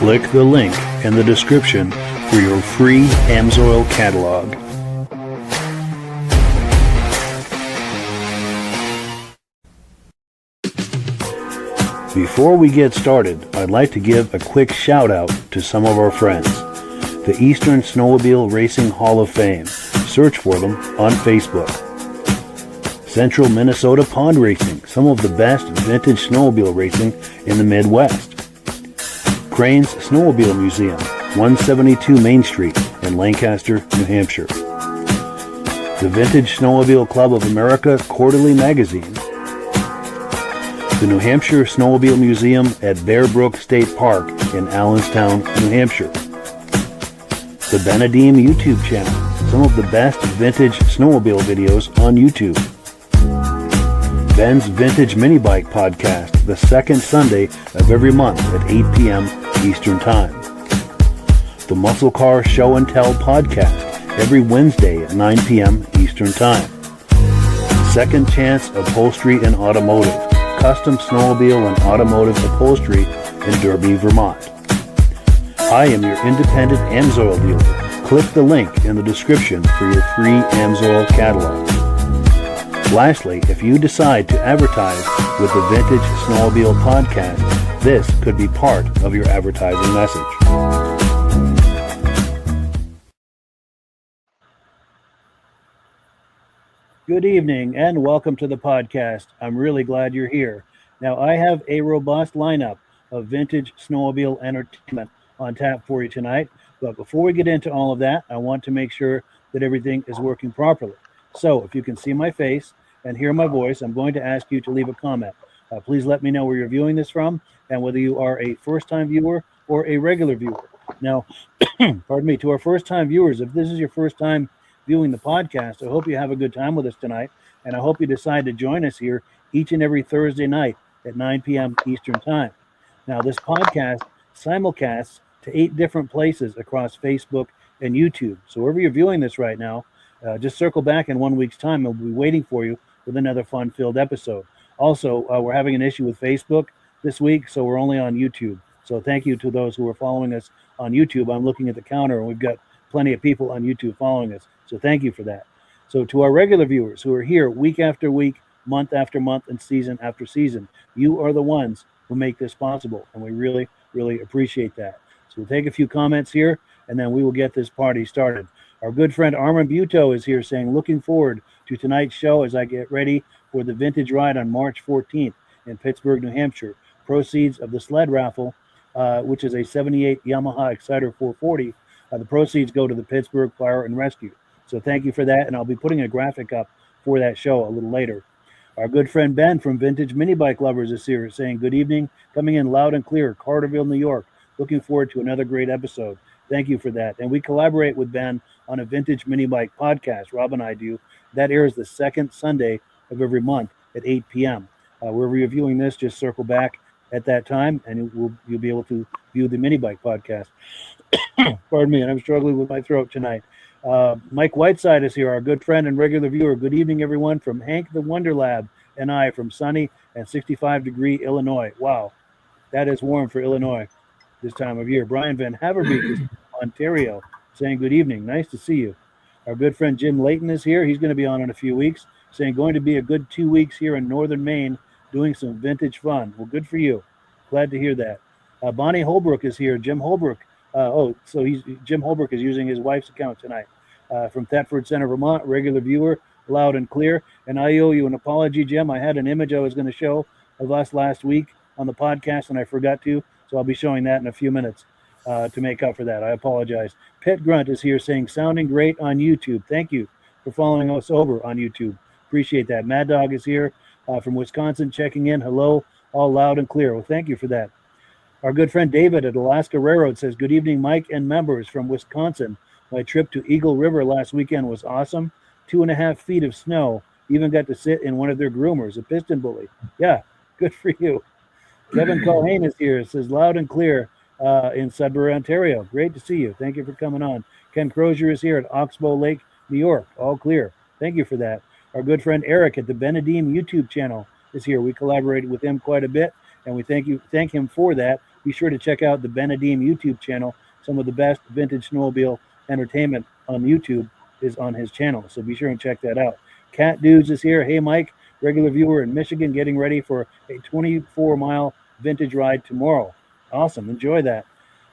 Click the link in the description for your free Amsoil catalog. Before we get started, I'd like to give a quick shout out to some of our friends. The Eastern Snowmobile Racing Hall of Fame. Search for them on Facebook. Central Minnesota Pond Racing, some of the best vintage snowmobile racing in the Midwest. Crane's Snowmobile Museum, 172 Main Street in Lancaster, New Hampshire. The Vintage Snowmobile Club of America Quarterly Magazine. The New Hampshire Snowmobile Museum at Bear Brook State Park in Allenstown, New Hampshire. The Benedim YouTube channel, some of the best vintage snowmobile videos on YouTube. Ben's Vintage Mini Bike Podcast, the second Sunday of every month at 8 p.m. Eastern Time. The Muscle Car Show and Tell Podcast, every Wednesday at 9 p.m. Eastern Time. Second Chance Upholstery and Automotive, custom snowmobile and automotive upholstery in Derby, Vermont. I am your independent Amsoil dealer. Click the link in the description for your free Amsoil catalog. Lastly, if you decide to advertise with the Vintage Snowmobile Podcast, this could be part of your advertising message. Good evening and welcome to the podcast. I'm really glad you're here. Now, I have a robust lineup of vintage snowmobile entertainment on tap for you tonight. But before we get into all of that, I want to make sure that everything is working properly. So if you can see my face and hear my voice, I'm going to ask you to leave a comment. Please let me know where you're viewing this from and whether you are a first-time viewer or a regular viewer. Now, pardon me, to our first-time viewers, if this is your first time viewing the podcast, I hope you have a good time with us tonight, and I hope you decide to join us here each and every Thursday night at 9 p.m. Eastern Time. Now, this podcast simulcasts to 8 different places across Facebook and YouTube. So wherever you're viewing this right now, just circle back in 1 week's time. We'll be waiting for you with another fun-filled episode. Also, we're having an issue with Facebook this week, so we're only on YouTube. So thank you to those who are following us on YouTube. I'm looking at the counter, and we've got plenty of people on YouTube following us. So thank you for that. So to our regular viewers who are here week after week, month after month, and season after season, you are the ones who make this possible, and we really, really appreciate that. So we'll take a few comments here, and then we will get this party started. Our good friend Armin Buto is here saying, looking forward to tonight's show as I get ready for the vintage ride on March 14th in Pittsburgh, New Hampshire. Proceeds of the sled raffle, which is a 78 Yamaha Exciter 440, the proceeds go to the Pittsburgh Fire and Rescue. So thank you for that, and I'll be putting a graphic up for that show a little later. Our good friend Ben from Vintage Mini Bike Lovers is here saying, good evening, coming in loud and clear, Carterville, New York. Looking forward to another great episode. Thank you for that. And we collaborate with Ben on a Vintage Mini Bike podcast, Rob and I do. That airs the second Sunday of every month at 8 p.m. We're reviewing this, just circle back at that time, and you'll be able to view the Mini Bike podcast. Pardon me, and I'm struggling with my throat tonight. Mike Whiteside is here, our good friend and regular viewer. Good evening, everyone, from Hank the Wonder Lab and I from sunny and 65-degree Illinois. Wow, that is warm for Illinois this time of year. Brian Van Haverbeek is from Ontario saying good evening. Nice to see you. Our good friend Jim Layton is here. He's going to be on in a few weeks, saying going to be a good 2 weeks here in northern Maine doing some vintage fun. Well, good for you. Glad to hear that. Bonnie Holbrook is here. Jim Holbrook. Jim Holbrook is using his wife's account tonight. From Thetford Center, Vermont, regular viewer, loud and clear. And I owe you an apology, Jim. I had an image I was going to show of us last week on the podcast, and I forgot to. So I'll be showing that in a few minutes to make up for that. I apologize. Pit Grunt is here saying, sounding great on YouTube. Thank you for following us over on YouTube. Appreciate that. Mad Dog is here from Wisconsin checking in. Hello, all loud and clear. Well, thank you for that. Our good friend David at Alaska Railroad says, good evening, Mike and members from Wisconsin. My trip to Eagle River last weekend was awesome. 2.5 feet of snow. Even got to sit in one of their groomers, a piston bully. Yeah, good for you. Kevin Culhane is here. It says loud and clear in Sudbury, Ontario. Great to see you. Thank you for coming on. Ken Crozier is here at Oxbow Lake, New York. All clear. Thank you for that. Our good friend Eric at the Benedim YouTube channel is here. We collaborated with him quite a bit, and we thank him for that. Be sure to check out the Benedim YouTube channel. Some of the best vintage snowmobile entertainment on YouTube is on his channel, so be sure and check that out. Cat Dudes is here. Hey, Mike, regular viewer in Michigan, getting ready for a 24-mile vintage ride tomorrow. Awesome. Enjoy that.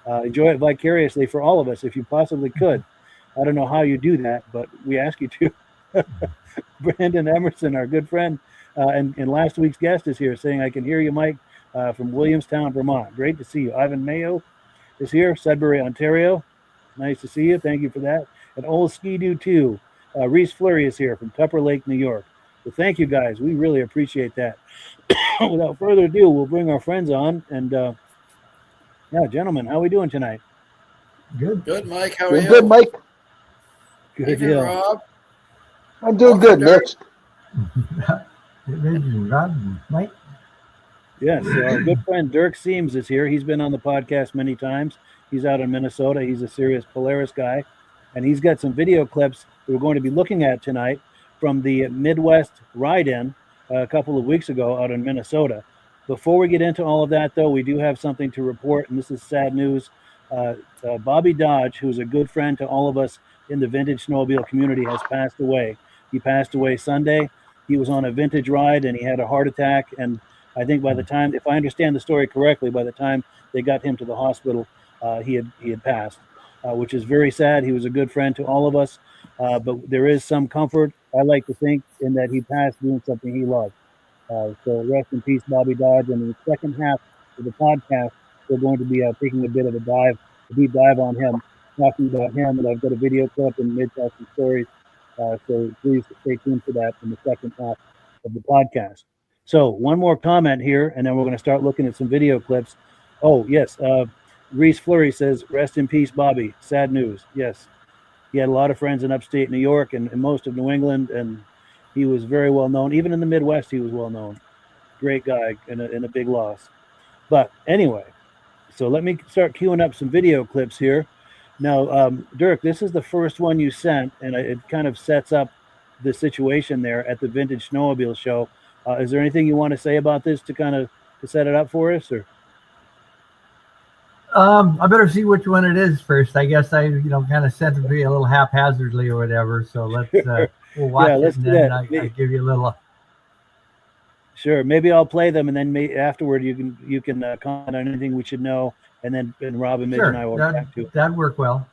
Enjoy it vicariously for all of us if you possibly could. I don't know how you do that, but we ask you to. Brandon Emerson, our good friend, and last week's guest is here saying, I can hear you, Mike, from Williamstown, Vermont. Great to see you. Ivan Mayo is here, Sudbury, Ontario. Nice to see you. Thank you for that. And Old Ski-Doo, too. Reese Fleury is here from Tupper Lake, New York. So thank you, guys. We really appreciate that. Without further ado, we'll bring our friends on. And, yeah, gentlemen, how are we doing tonight? Good, Mike. How are you? Good, Mike. Good deal. Rob. I'm doing good, Mitch. Mike. Yes, our good friend Dirk Siems is here. He's been on the podcast many times. He's out in Minnesota. He's a serious Polaris guy. And he's got some video clips that we're going to be looking at tonight from the Midwest Ride-In a couple of weeks ago out in Minnesota. Before we get into all of that, though, we do have something to report, and this is sad news. Bobby Dodge, who's a good friend to all of us in the vintage snowmobile community, has passed away. He passed away Sunday. He was on a vintage ride, and he had a heart attack. And I think by the time, if I understand the story correctly, by the time they got him to the hospital, he had passed, which is very sad. He was a good friend to all of us, but there is some comfort, I like to think, in that he passed doing something he loved. So rest in peace, Bobby Dodge. And in the second half of the podcast, we're going to be taking a bit of a deep dive on him, talking about him. And I've got a video clip and mid-tell some stories. So please stay tuned for that in the second half of the podcast. So one more comment here, and then we're going to start looking at some video clips. Oh, yes. Reese Fleury says, rest in peace, Bobby. Sad news. Yes. He had a lot of friends in upstate New York and most of New England, and he was very well known. Even in the Midwest, he was well known. Great guy and a big loss. But anyway, so let me start queuing up some video clips here. Now, Dirk, this is the first one you sent, and it kind of sets up the situation there at the Vintage Snowmobile show. Is there anything you want to say about this to set it up for us, or? I better see which one it is first. I guess I, kind of sent it to you a little haphazardly or whatever. So let's we'll watch it, and then I give you a little. Sure, maybe I'll play them, and then afterward you can comment on anything we should know, and then Rob and Mitch and I will react to it. That'd work well.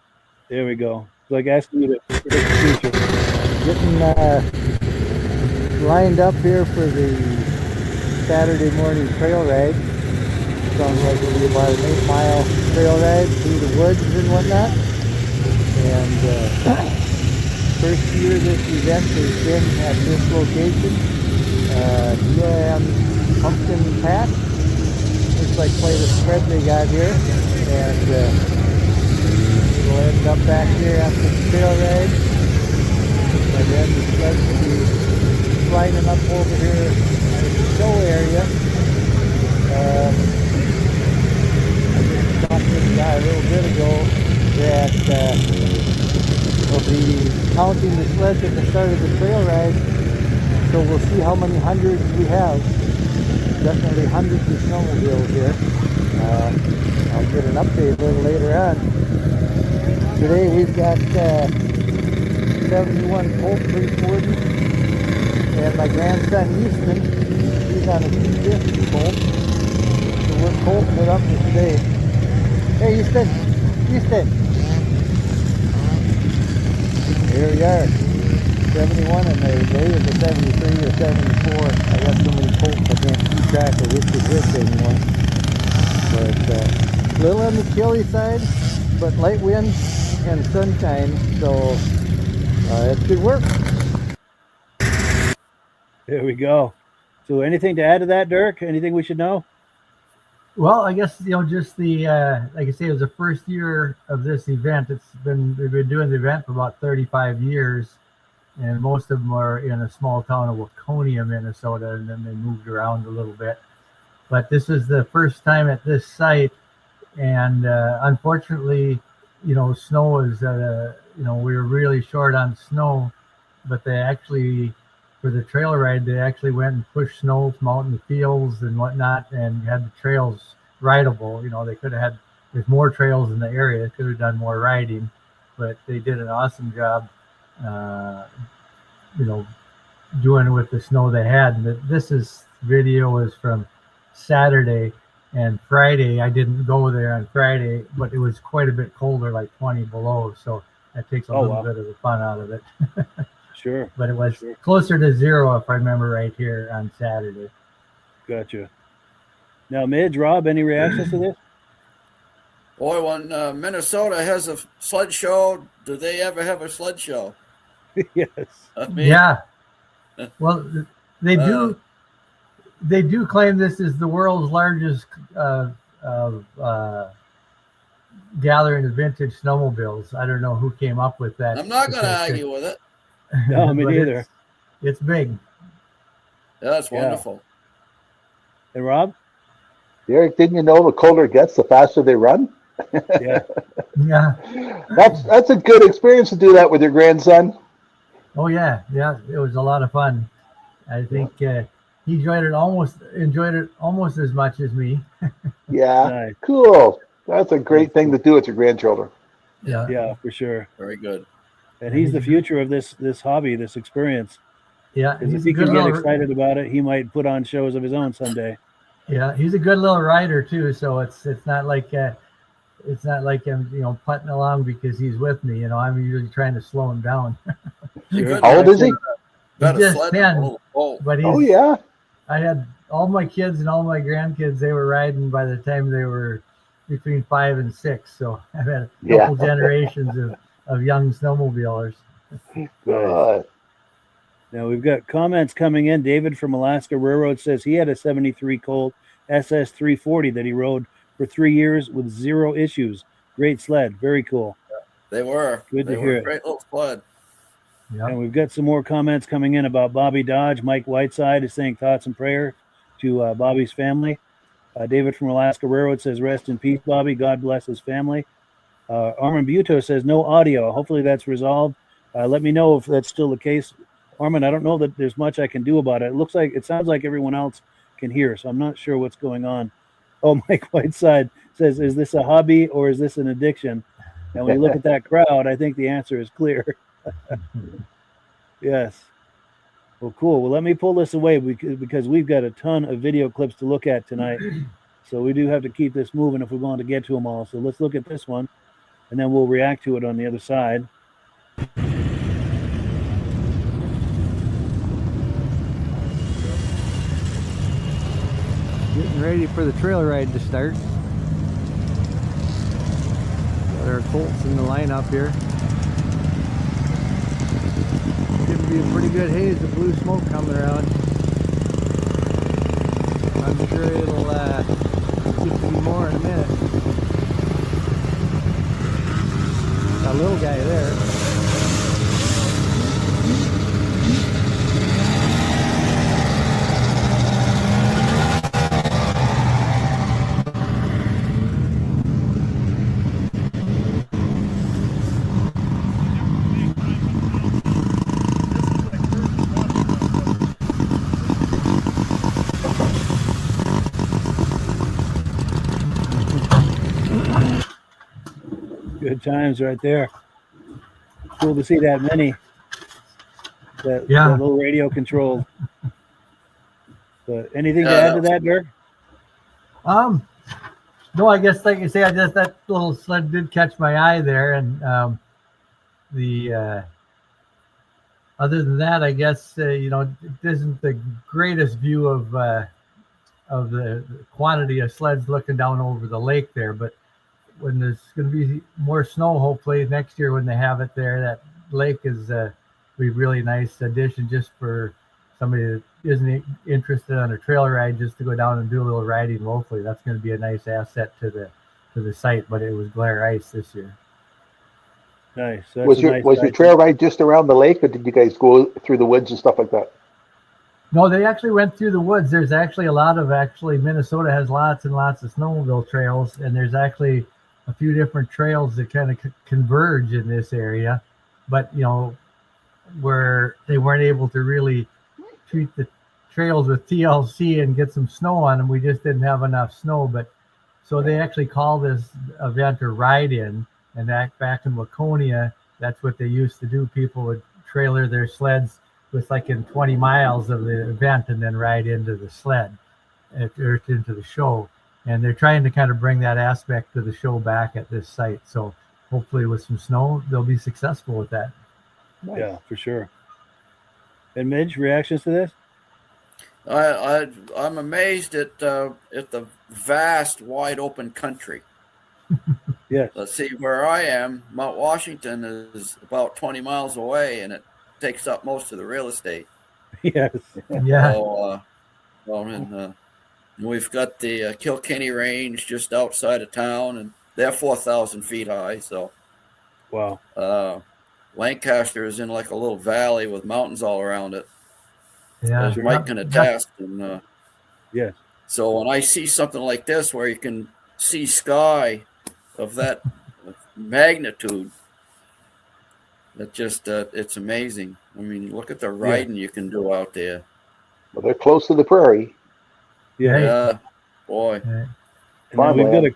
There we go. It's like asking you to predict the future. Getting lined up here for the Saturday morning trail ride. Sounds like it'll be about an 8-mile trail ride through the woods and whatnot. And first year this event has been at this location. UAM pumpkin patch. Looks like quite a spread they got here. And we'll end up back here after the trail ride. And then the sleds will be lining up over here at the show area. I just talked to the guy a little bit ago that we'll be counting the sleds at the start of the trail ride. So we'll see how many hundreds we have. Definitely hundreds of snowmobiles here. I'll get an update a little later on. Today we've got 71 Colt 340, and my grandson Easton, he's on a 250 Colt. So we're colting it up for today. Hey Easton! Here we are. 71, and they is a 73 or 74. I got so many Colts I can't keep track of which is which anymore. But a little on the chilly side, but light wind and sunshine, so it should work. There we go. So anything to add to that, Dirk? Anything we should know? Well, I guess, just the, like I say, it was the first year of this event. We've been doing the event for about 35 years. And most of them are in a small town of Waconia, Minnesota, and then they moved around a little bit. But this is the first time at this site, and unfortunately, snow is, we were really short on snow, but they actually for the trail ride, they actually went and pushed snow from out in the fields and whatnot, and had the trails rideable. They could have had, there's more trails in the area. They could have done more riding, but they did an awesome job, doing it with the snow they had. And this video is from Saturday, and Friday. I didn't go there on Friday, but it was quite a bit colder, like 20 below. So that takes a little bit of the fun out of it. Sure. But it was closer to 0, if I remember right, here on Saturday. Gotcha. Now, Midge, Rob, any reactions to this? Boy, when Minnesota has a sled show, do they ever have a sled show? Yes. Yeah. Well, they do. They do claim this is the world's largest gathering of vintage snowmobiles. I don't know who came up with that. I'm not going to argue with it. No, me neither. It's big. Yeah, that's wonderful. And Rob? Eric, didn't you know the colder it gets, the faster they run? Yeah. Yeah. That's a good experience to do that with your grandson. Oh yeah, yeah. It was a lot of fun. I think he enjoyed it almost as much as me. Yeah. Nice. Cool. That's a great thing to do with your grandchildren. Yeah. Yeah, for sure. Very good. And he's the future of this hobby, this experience. Yeah. If he can get excited about it, he might put on shows of his own someday. Yeah, he's a good little rider too. So it's not like I'm putting along because he's with me. I'm usually trying to slow him down. Sure. How old is he? Got He's a just sled. 10, but Oh yeah. I had all my kids and all my grandkids. They were riding by the time they were between 5 and 6. So I've had a couple generations of young snowmobilers. Good. Now we've got comments coming in. David from Alaska Railroad says he had a 73 Colt SS 340 that he rode for 3 years with 0 issues. Great sled. Very cool. They were. Good to They hear were it. a great little sled. Yeah. And we've got some more comments coming in about Bobby Dodge. Mike Whiteside is saying thoughts and prayer to Bobby's family. David from Alaska Railroad says, rest in peace, Bobby. God bless his family. Armin Buto says, no audio. Hopefully that's resolved. Let me know if that's still the case. Armin, I don't know that there's much I can do about it. It sounds like everyone else can hear, so I'm not sure what's going on. Oh, Mike Whiteside says, is this a hobby or is this an addiction? And when you look at that crowd, I think the answer is clear. Yes. Well, cool. Well, let me pull this away because we've got a ton of video clips to look at tonight. So we do have to keep this moving if we're going to get to them all. So let's look at this one, and then we'll react to it on the other side. Getting ready for the trail ride to start. Got our Colts in the lineup here. Should be a pretty good haze of blue smoke coming around. I'm sure it'll get to be more in a minute. Got a little guy there. Good times right there. Cool to see that many. That little radio controlled. But anything to add to that, Dirk? No, I guess like you say, that little sled did catch my eye there, and other than that, I guess it isn't the greatest view of the quantity of sleds looking down over the lake there, but when there's going to be more snow, hopefully next year when they have it there, that lake is be a really nice addition just for somebody that isn't interested on a trail ride, just to go down and do a little riding locally. That's going to be a nice asset to the site, but it was glare ice this year. Nice. Was your trail ride just around the lake, or did you guys go through the woods and stuff like that? No, they actually went through the woods. There's actually Minnesota has lots and lots of snowmobile trails, and there's actually a few different trails that kind of converge in this area, but where they weren't able to really treat the trails with TLC and get some snow on them. We just didn't have enough snow, but so they actually call this event a ride-in, and that back in Waconia, that's what they used to do. People would trailer their sleds with like in 20 miles of the event and then ride into the sled or into the show. And they're trying to kind of bring that aspect of the show back at this site. So hopefully with some snow, they'll be successful with that. Nice. Yeah, for sure. And Midge, reactions to this? I'm amazed at the vast, wide open country. Yes. Let's see, where I am, Mount Washington is about 20 miles away, and it takes up most of the real estate. Yes. Yeah. So, and we've got the Kilkenny Range just outside of town, and they're 4,000 feet high. So, Wow. Lancaster is in like a little valley with mountains all around it. Yeah. As Mike can attest. And, Yes. so when I see something like this where you can see sky of that magnitude, that just it's amazing. I mean, look at the riding you can do out there. Well, they're close to the prairie. Yeah. Yeah, boy. Yeah. And then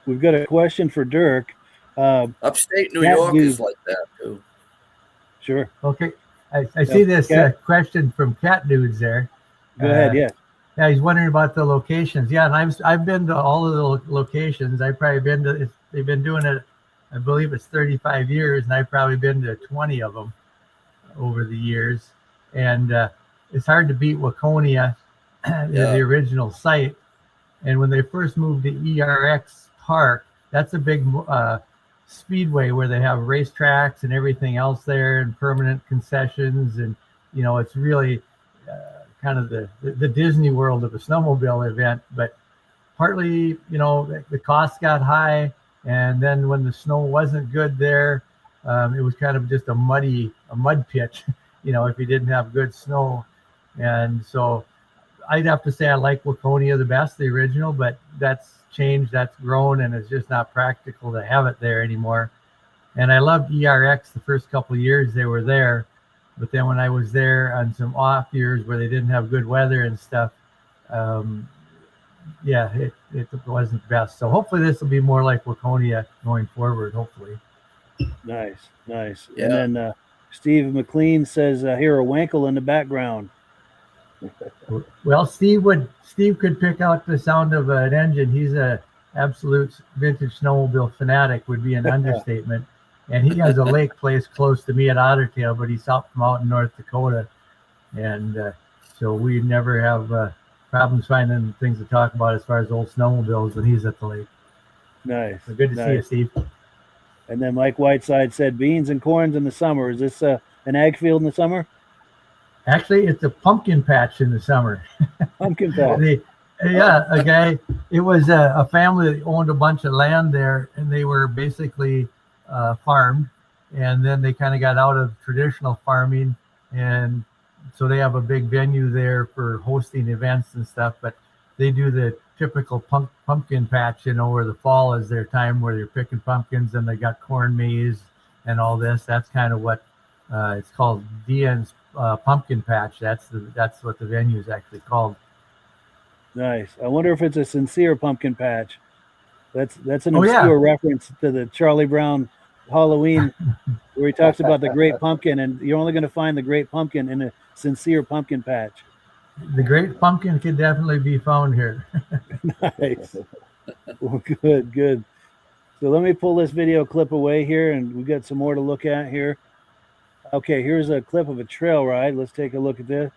we've got a question for Dirk. Upstate New Cat York Dude. is like that too. Sure. Okay. I see this question from Cat Dudes there. Go ahead. Yeah. Yeah, he's wondering about the locations. Yeah, and I've been to all of the locations. I've probably been to. They've been doing it. I believe it's 35 years, and I've probably been to 20 of them over the years. And it's hard to beat Waconia, the original site. And when they first moved to ERX Park, that's a big speedway where they have racetracks and everything else there, and permanent concessions, and it's really kind of the Disney World of a snowmobile event. But partly, the costs got high, and then when the snow wasn't good there, it was kind of just a mud pit, if you didn't have good snow. And so I'd have to say I like Waconia the best, the original, but that's changed, that's grown, and it's just not practical to have it there anymore. And I loved ERX the first couple of years they were there, but then when I was there on some off years where they didn't have good weather and stuff, it wasn't the best. So hopefully this will be more like Waconia going forward, hopefully. Nice. Yeah. And then Steve McLean says, hear a wankle in the background. Well, Steve could pick out the sound of an engine. He's a absolute vintage snowmobile fanatic, would be an understatement. And he has a lake place close to me at Ottertail, but he's out from out in North Dakota. And so we never have problems finding things to talk about as far as old snowmobiles when he's at the lake. Nice. So good to see you, Steve. And then Mike Whiteside said, beans and corns in the summer. Is this an ag field in the summer? Actually, it's a pumpkin patch in the summer. Pumpkin patch. A guy. It was a family that owned a bunch of land there, and they were basically farmed, and then they kind of got out of traditional farming, and so they have a big venue there for hosting events and stuff. But they do the typical pumpkin patch, where the fall is their time where they're picking pumpkins, and they got corn maze and all this. That's kind of what it's called, Dean's pumpkin patch. That's what the venue is actually called. Nice. I wonder if it's a sincere pumpkin patch. That's an obscure reference to the Charlie Brown Halloween, where he talks about the great pumpkin, and you're only going to find the great pumpkin in a sincere pumpkin patch. The great pumpkin can definitely be found here. Nice. Well, good. So let me pull this video clip away here, and we've got some more to look at here. Okay, here's a clip of a trail ride. Let's take a look at this.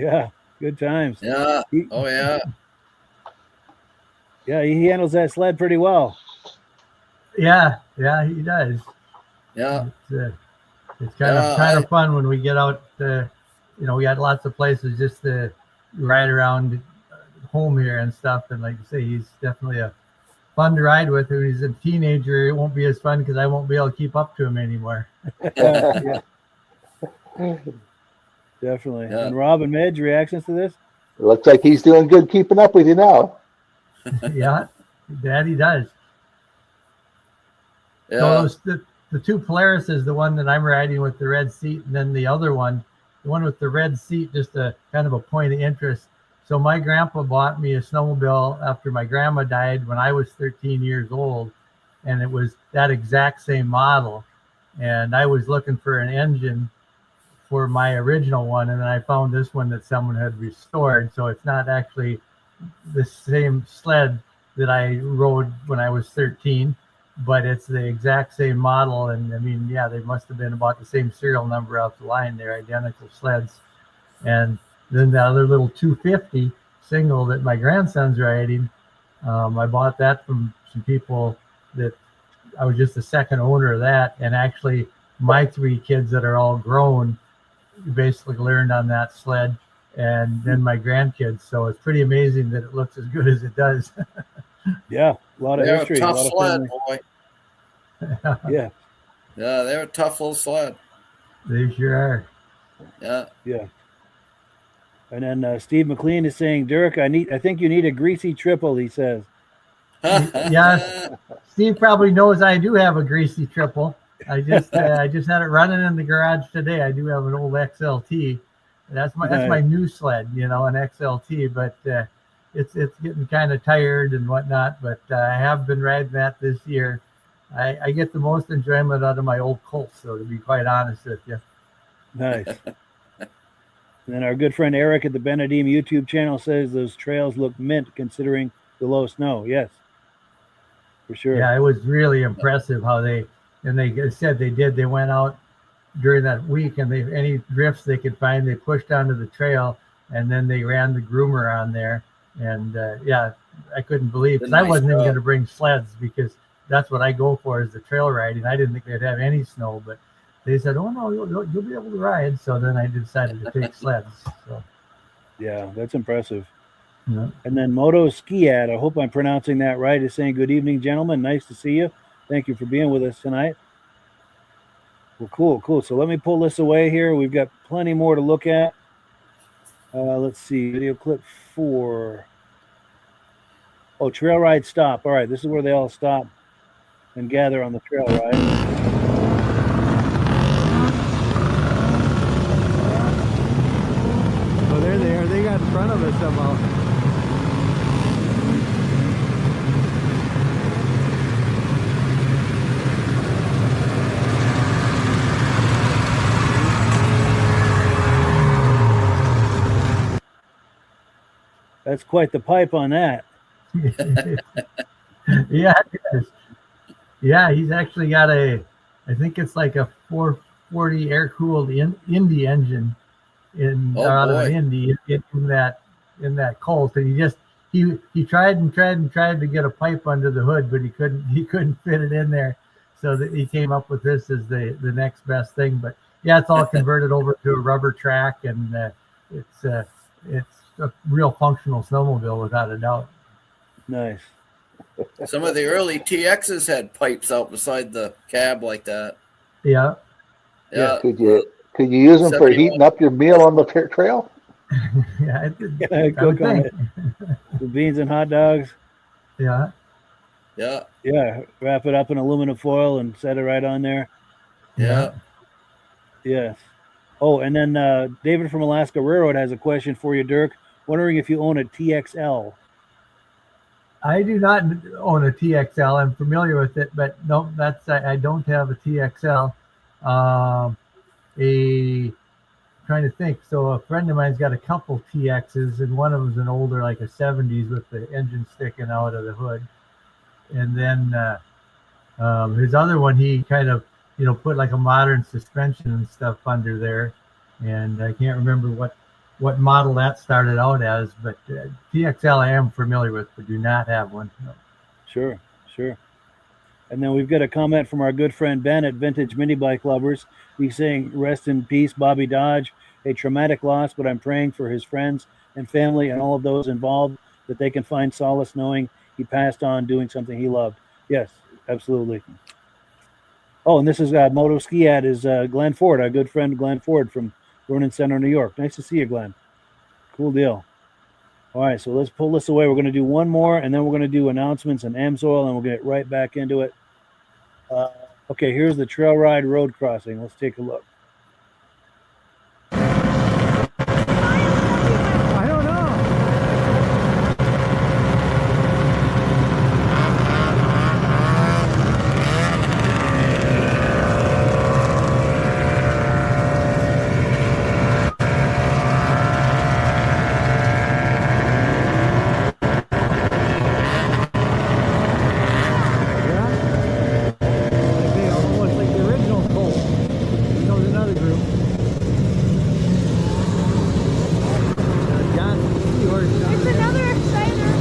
Yeah, good times. Yeah. Oh yeah. Yeah, he handles that sled pretty well. Yeah, he does. Yeah. It's kind of fun when we get out. We got lots of places just to ride around home here and stuff. And like you say, he's definitely a fun to ride with. When he's a teenager, it won't be as fun because I won't be able to keep up to him anymore. Yeah. Definitely. Yeah. And Rob and Midge, reactions to this? It looks like he's doing good keeping up with you now. Yeah, Daddy does. Yeah. So the two Polaris is the one that I'm riding with the red seat, and then the other one, the one with the red seat, just a kind of a point of interest. So my grandpa bought me a snowmobile after my grandma died when I was 13 years old, and it was that exact same model. And I was looking for an engine for my original one, and then I found this one that someone had restored. So it's not actually the same sled that I rode when I was 13, but it's the exact same model. And I mean, yeah, they must have been about the same serial number off the line. They're identical sleds. And then the other little 250 single that my grandson's riding, I bought that from some people that I was just the second owner of that. And actually my three kids that are all grown basically learned on that sled, and then my grandkids. So it's pretty amazing that it looks as good as it does. Yeah, a lot of history. They're a tough sled, family. boy. Yeah. Yeah, they're a tough little sled. They sure are. Yeah. Yeah. And then Steve McLean is saying, Dirk, I think you need a greasy triple, he says. Yeah, Steve probably knows I do have a greasy triple. I just had it running in the garage today. I do have an old XLT. That's my new sled, an XLT, but it's getting kind of tired and whatnot. But I have been riding that this year. I get the most enjoyment out of my old Colts, though, to be quite honest with you. Nice. And then our good friend Eric at the Benedim YouTube channel says those trails look mint considering the low snow. Yes, for sure. Yeah, it was really impressive how they said they did. They went out during that week, and any drifts they could find, they pushed onto the trail, and then they ran the groomer on there. And I couldn't believe, because I wasn't even going to bring sleds, because that's what I go for, is the trail riding. I didn't think they'd have any snow, but they said, "Oh no, you'll be able to ride." So then I decided to take sleds. So yeah, that's impressive. Yeah. And then Moto Skiad, I hope I'm pronouncing that right, is saying, "Good evening, gentlemen. Nice to see you. Thank you for being with us tonight." Well, cool. So let me pull this away here. We've got plenty more to look at. Let's see, video clip 4. Oh, trail ride stop. All right, this is where they all stop and gather on the trail ride. Oh, there they are. They got in front of us somehow. That's quite the pipe on that. Yeah, it is. Yeah, he's actually got I think it's like a 440 air-cooled Indy engine out of an Indy in that Colt, and he tried to get a pipe under the hood, but he couldn't fit it in there, so that he came up with this as the next best thing. But yeah, it's all converted over to a rubber track, and it's a real functional snowmobile without a doubt. Nice. Some of the early TXs had pipes out beside the cab like that. Yeah. Yeah. Could you use them for heating up your meal on the trail? Yeah. Cook on it. The beans and hot dogs. Yeah. Yeah. Yeah. Wrap it up in aluminum foil and set it right on there. Yeah. Yes. Oh, and then David from Alaska Railroad has a question for you, Dirk. Wondering if you own a TXL. I do not own a TXL. I'm familiar with it, but no, I don't have a TXL. Trying to think. So a friend of mine's got a couple TXs, and one of them's an older, like a 70s, with the engine sticking out of the hood. And then his other one, he kind of, put like a modern suspension and stuff under there. And I can't remember what what model that started out as, but TXL I am familiar with, but do not have one. No. Sure. And then we've got a comment from our good friend Ben at Vintage Mini Bike Lovers. He's saying, "Rest in peace, Bobby Dodge. A traumatic loss, but I'm praying for his friends and family and all of those involved that they can find solace knowing he passed on doing something he loved." Yes, absolutely. Oh, and this is Moto Ski Ad is Glenn Ford, our good friend Glenn Ford from Vernon Center, New York. Nice to see you, Glenn. Cool deal. All right, so let's pull this away. We're going to do one more, and then we're going to do announcements and AMSOIL, and we'll get right back into it. Okay, here's the trail ride road crossing. Let's take a look. I don't know. Almost like the original Colt. There goes another group. John, yours, John. It's another exciter.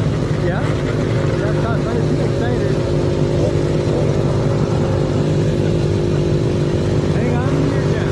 Yeah? That's not nice and excited. Hang on here, John.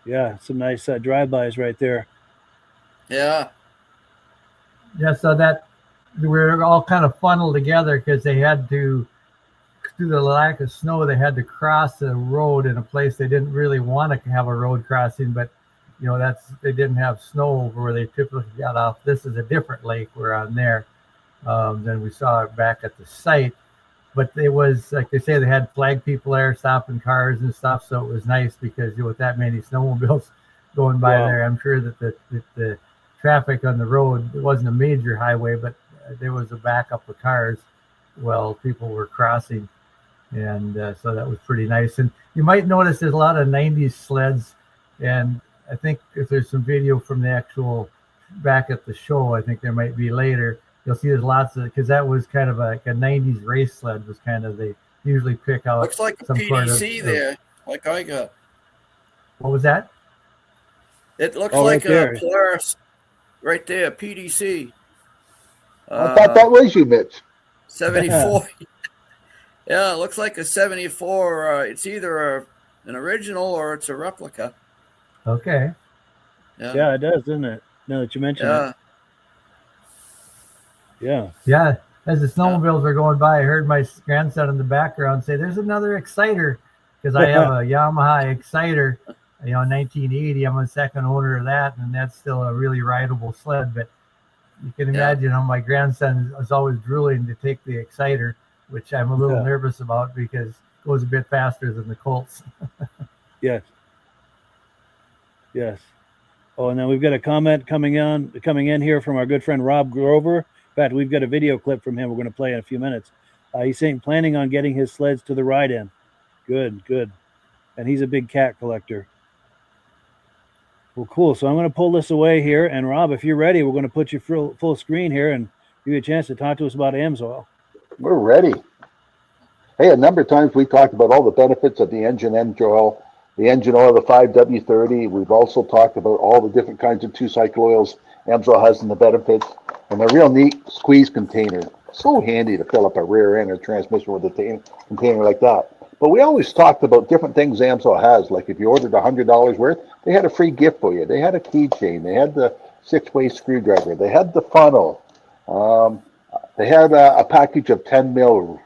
Yeah, some nice drive-bys right there. Yeah. Yeah, so that we were all kind of funneled together because they had to, due to the lack of snow, they had to cross the road in a place they didn't really want to have a road crossing, but they didn't have snow over where they typically got off. This is a different lake we're on there than we saw back at the site. But it was, like they say, they had flag people there stopping cars and stuff, so it was nice because with that many snowmobiles going by there, I'm sure that the traffic on the road, it wasn't a major highway, but there was a backup of cars while people were crossing, and so that was pretty nice. And you might notice there's a lot of 90s sleds, and I think if there's some video from the actual back at the show, I think there might be later, you'll see there's lots of, because that was kind of like a 90s race sled was kind of, they usually pick out Looks like a some PDC there, like I got. What was that? It looks Oh, like right there. a Polaris right there, PDC. I thought that was you, Mitch. 74. Yeah, it looks like a 74. It's either an original or it's a replica. Okay. Yeah, it does, doesn't it? Now that you mention it. Yeah. Yeah. As the snowmobiles were going by, I heard my grandson in the background say, "There's another exciter," because I have a Yamaha exciter, 1980. I'm a second owner of that, and that's still a really rideable sled. But you can imagine how my grandson is always drooling to take the exciter, which I'm a little nervous about because it goes a bit faster than the Colts. Yes. Oh, and then we've got a comment coming in here from our good friend Rob Grover. In fact, we've got a video clip from him we're going to play in a few minutes. He's saying planning on getting his sleds to the ride-in. Good. And he's a big cat collector. Well, cool. So I'm going to pull this away here. And Rob, if you're ready, we're going to put you full screen here and give you a chance to talk to us about AMSOIL. We're ready. Hey, a number of times we talked about all the benefits of the engine oil, the engine oil, the 5W30. We've also talked about all the different kinds of two-cycle oils AMSOIL has in the benefits. And a real neat squeeze container. So handy to fill up a rear end or transmission with a container like that. But we always talked about different things AMSOIL has. Like if you ordered $100 worth, they had a free gift for you. They had a keychain. They had the 6-way screwdriver. They had the funnel. They had a package of 10 mil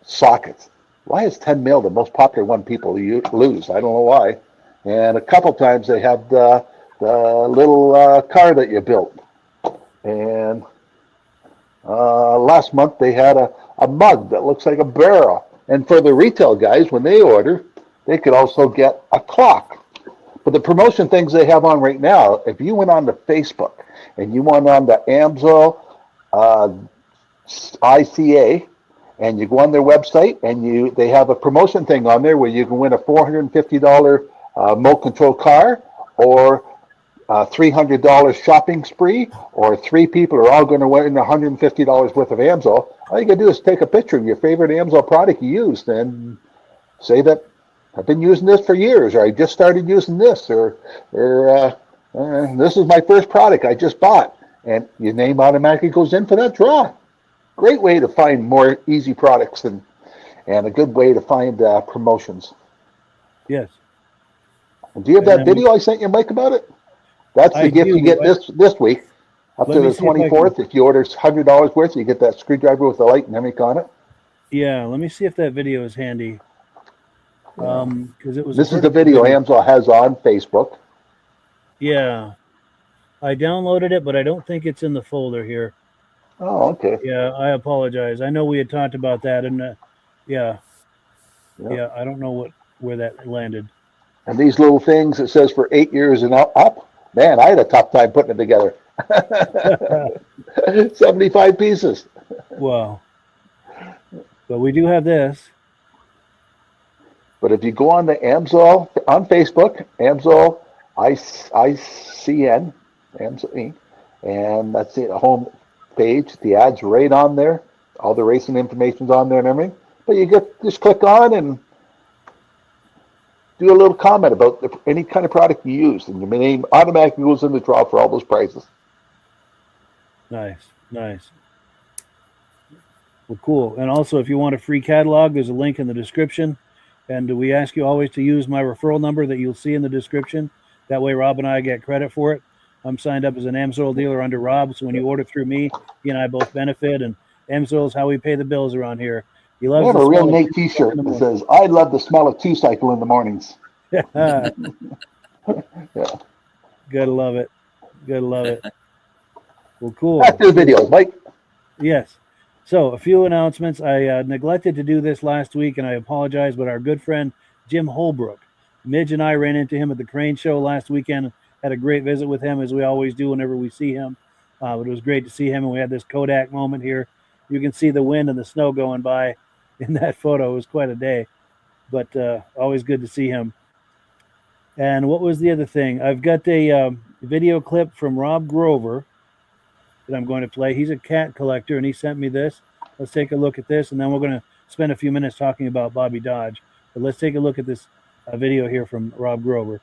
sockets. Why is 10 mil the most popular one people lose? I don't know why. And a couple times they had the little car that you built. And last month they had a mug that looks like a barrel. And for the retail guys, when they order, they could also get a clock. But the promotion things they have on right now, if you went on to Facebook and you went on the AMSOIL ICA and you go on their website, and they have a promotion thing on there where you can win a $450 remote control car, or $300 shopping spree, or 3 people are all going to win $150 worth of Amsoil. All you got to do is take a picture of your favorite Amsoil product you used and say that I've been using this for years, or I just started using this, or this is my first product I just bought, and your name automatically goes in for that draw. Great way to find more easy products and a good way to find promotions. Yes. And do you have that video I sent you, Mike, about it? That's the gift you get this week, up to the 24th. If you order $100 worth, you get that screwdriver with the light and everything on it. Yeah, let me see if that video is handy. Because it was. This is the video Amsoil has on Facebook. Yeah, I downloaded it, but I don't think it's in the folder here. Oh, okay. Yeah, I apologize. I know we had talked about that, and yeah, I don't know where that landed. And these little things, it says for 8 years and up. Man, I had a tough time putting it together. 75 pieces. Wow. But we do have this. But if you go on the Amsoil on Facebook, Amsoil ICN, Amsoil Inc., and that's the home page. The ad's right on there. All the racing information's on there and everything. But you just click on and do a little comment about any kind of product you use, and your name automatically goes in the draw for all those prizes. Nice. Well, cool. And also, if you want a free catalog, there's a link in the description. And we ask you always to use my referral number that you'll see in the description. That way, Rob and I get credit for it. I'm signed up as an Amsoil dealer under Rob, so when you order through me, he and I both benefit. And Amsoil is how we pay the bills around here. He loves. I have a real neat T-shirt that says, "I love the smell of two-cycle in the mornings." Yeah. Gotta love it. Well, cool. Back to the video, Mike. Yes. So a few announcements. I neglected to do this last week, and I apologize, but our good friend Jim Holbrook, Midge and I ran into him at the Crane Show last weekend, had a great visit with him, as we always do whenever we see him. But it was great to see him, and we had this Kodak moment here. You can see the wind and the snow going by in that photo. It was quite a day, but always good to see him. And what was the other thing? I've got a video clip from Rob Grover that I'm going to play. He's a cat collector, and he sent me this. Let's take a look at this, and then we're going to spend a few minutes talking about Bobby Dodge. But let's take a look at this video here from Rob Grover.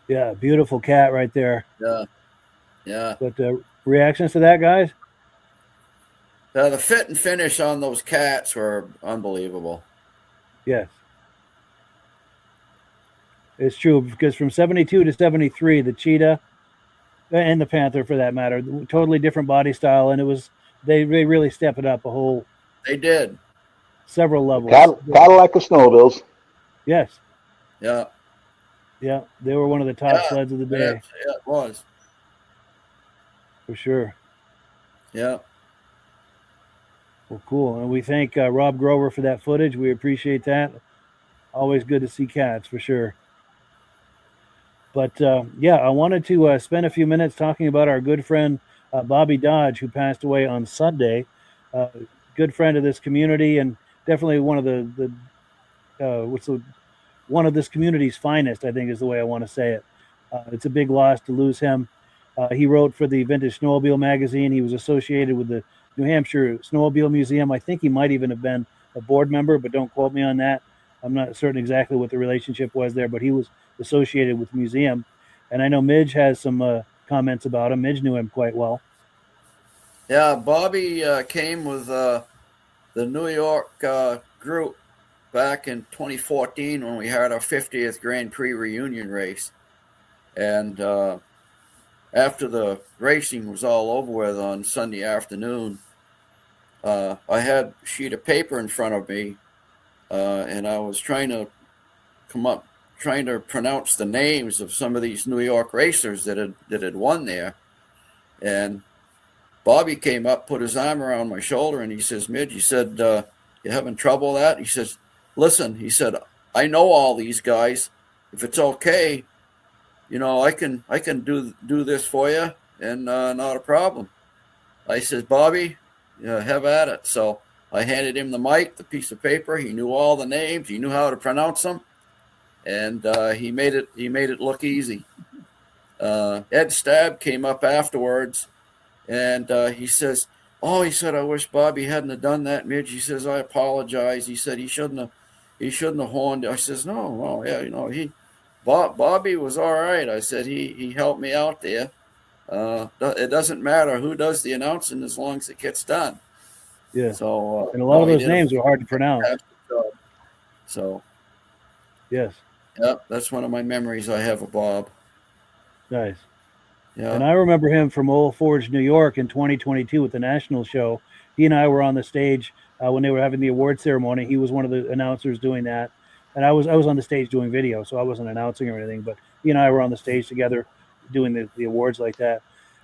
Yeah, beautiful cat right there. Yeah. But reactions to that, guys? The fit and finish on those cats were unbelievable. Yes. It's true, because from 72 to 73, the cheetah and the panther, for that matter, totally different body style, and they really step it up a whole. They did. Several levels. Cadillac of snowmobiles. Yes. Yeah. Yeah, they were one of the top sleds of the day. Yeah, it was. For sure. Yeah. Well, cool. And we thank Rob Grover for that footage. We appreciate that. Always good to see cats, for sure. But, I wanted to spend a few minutes talking about our good friend Bobby Dodge, who passed away on Sunday. Good friend of this community, and definitely one of one of this community's finest, I think is the way I want to say it. It's a big loss to lose him. He wrote for the Vintage Snowmobile magazine. He was associated with the New Hampshire Snowmobile Museum. I think he might even have been a board member, but don't quote me on that. I'm not certain exactly what the relationship was there, but he was associated with the museum. And I know Midge has some comments about him. Midge knew him quite well. Yeah, Bobby came with the New York group back in 2014 when we had our 50th Grand Prix reunion race. And after the racing was all over with on Sunday afternoon, I had a sheet of paper in front of me, and I was trying to pronounce the names of some of these New York racers that had won there. And Bobby came up, put his arm around my shoulder, and he says, Midge, he said, you having trouble with that? He says, listen, he said, I know all these guys. If it's okay, you know, I can do this for you, and not a problem. I says, Bobby, have at it. So I handed him the mic, the piece of paper. He knew all the names. He knew how to pronounce them, and he made it look easy. Ed Stab came up afterwards, and he says, "Oh," he said, "I wish Bobby hadn't have done that, Midge." He says, "I apologize." He said, "He shouldn't have horned." I says, "No, yeah, you know, Bobby was all right." I said, he helped me out there. It doesn't matter who does the announcing as long as it gets done." Yeah. So and a lot of those names were hard to pronounce. So yes. Yeah, that's one of my memories I have of Bob. Nice. Yeah. And I remember him from Old Forge, New York in 2022 at the National Show. He and I were on the stage when they were having the award ceremony. He was one of the announcers doing that. And I was on the stage doing video, so I wasn't announcing or anything, but he and I were on the stage together doing the awards like that.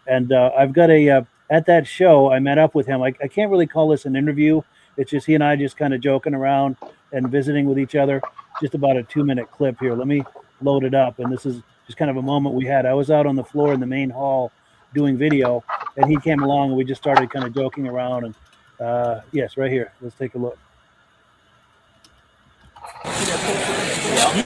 And I've got at that show, I met up with him. I can't really call this an interview. It's just he and I just kind of joking around and visiting with each other. Just about a 2-minute clip here. Let me load it up. And this is just kind of a moment we had. I was out on the floor in the main hall doing video, and he came along and we just started kind of joking around. And yes, right here. Let's take a look.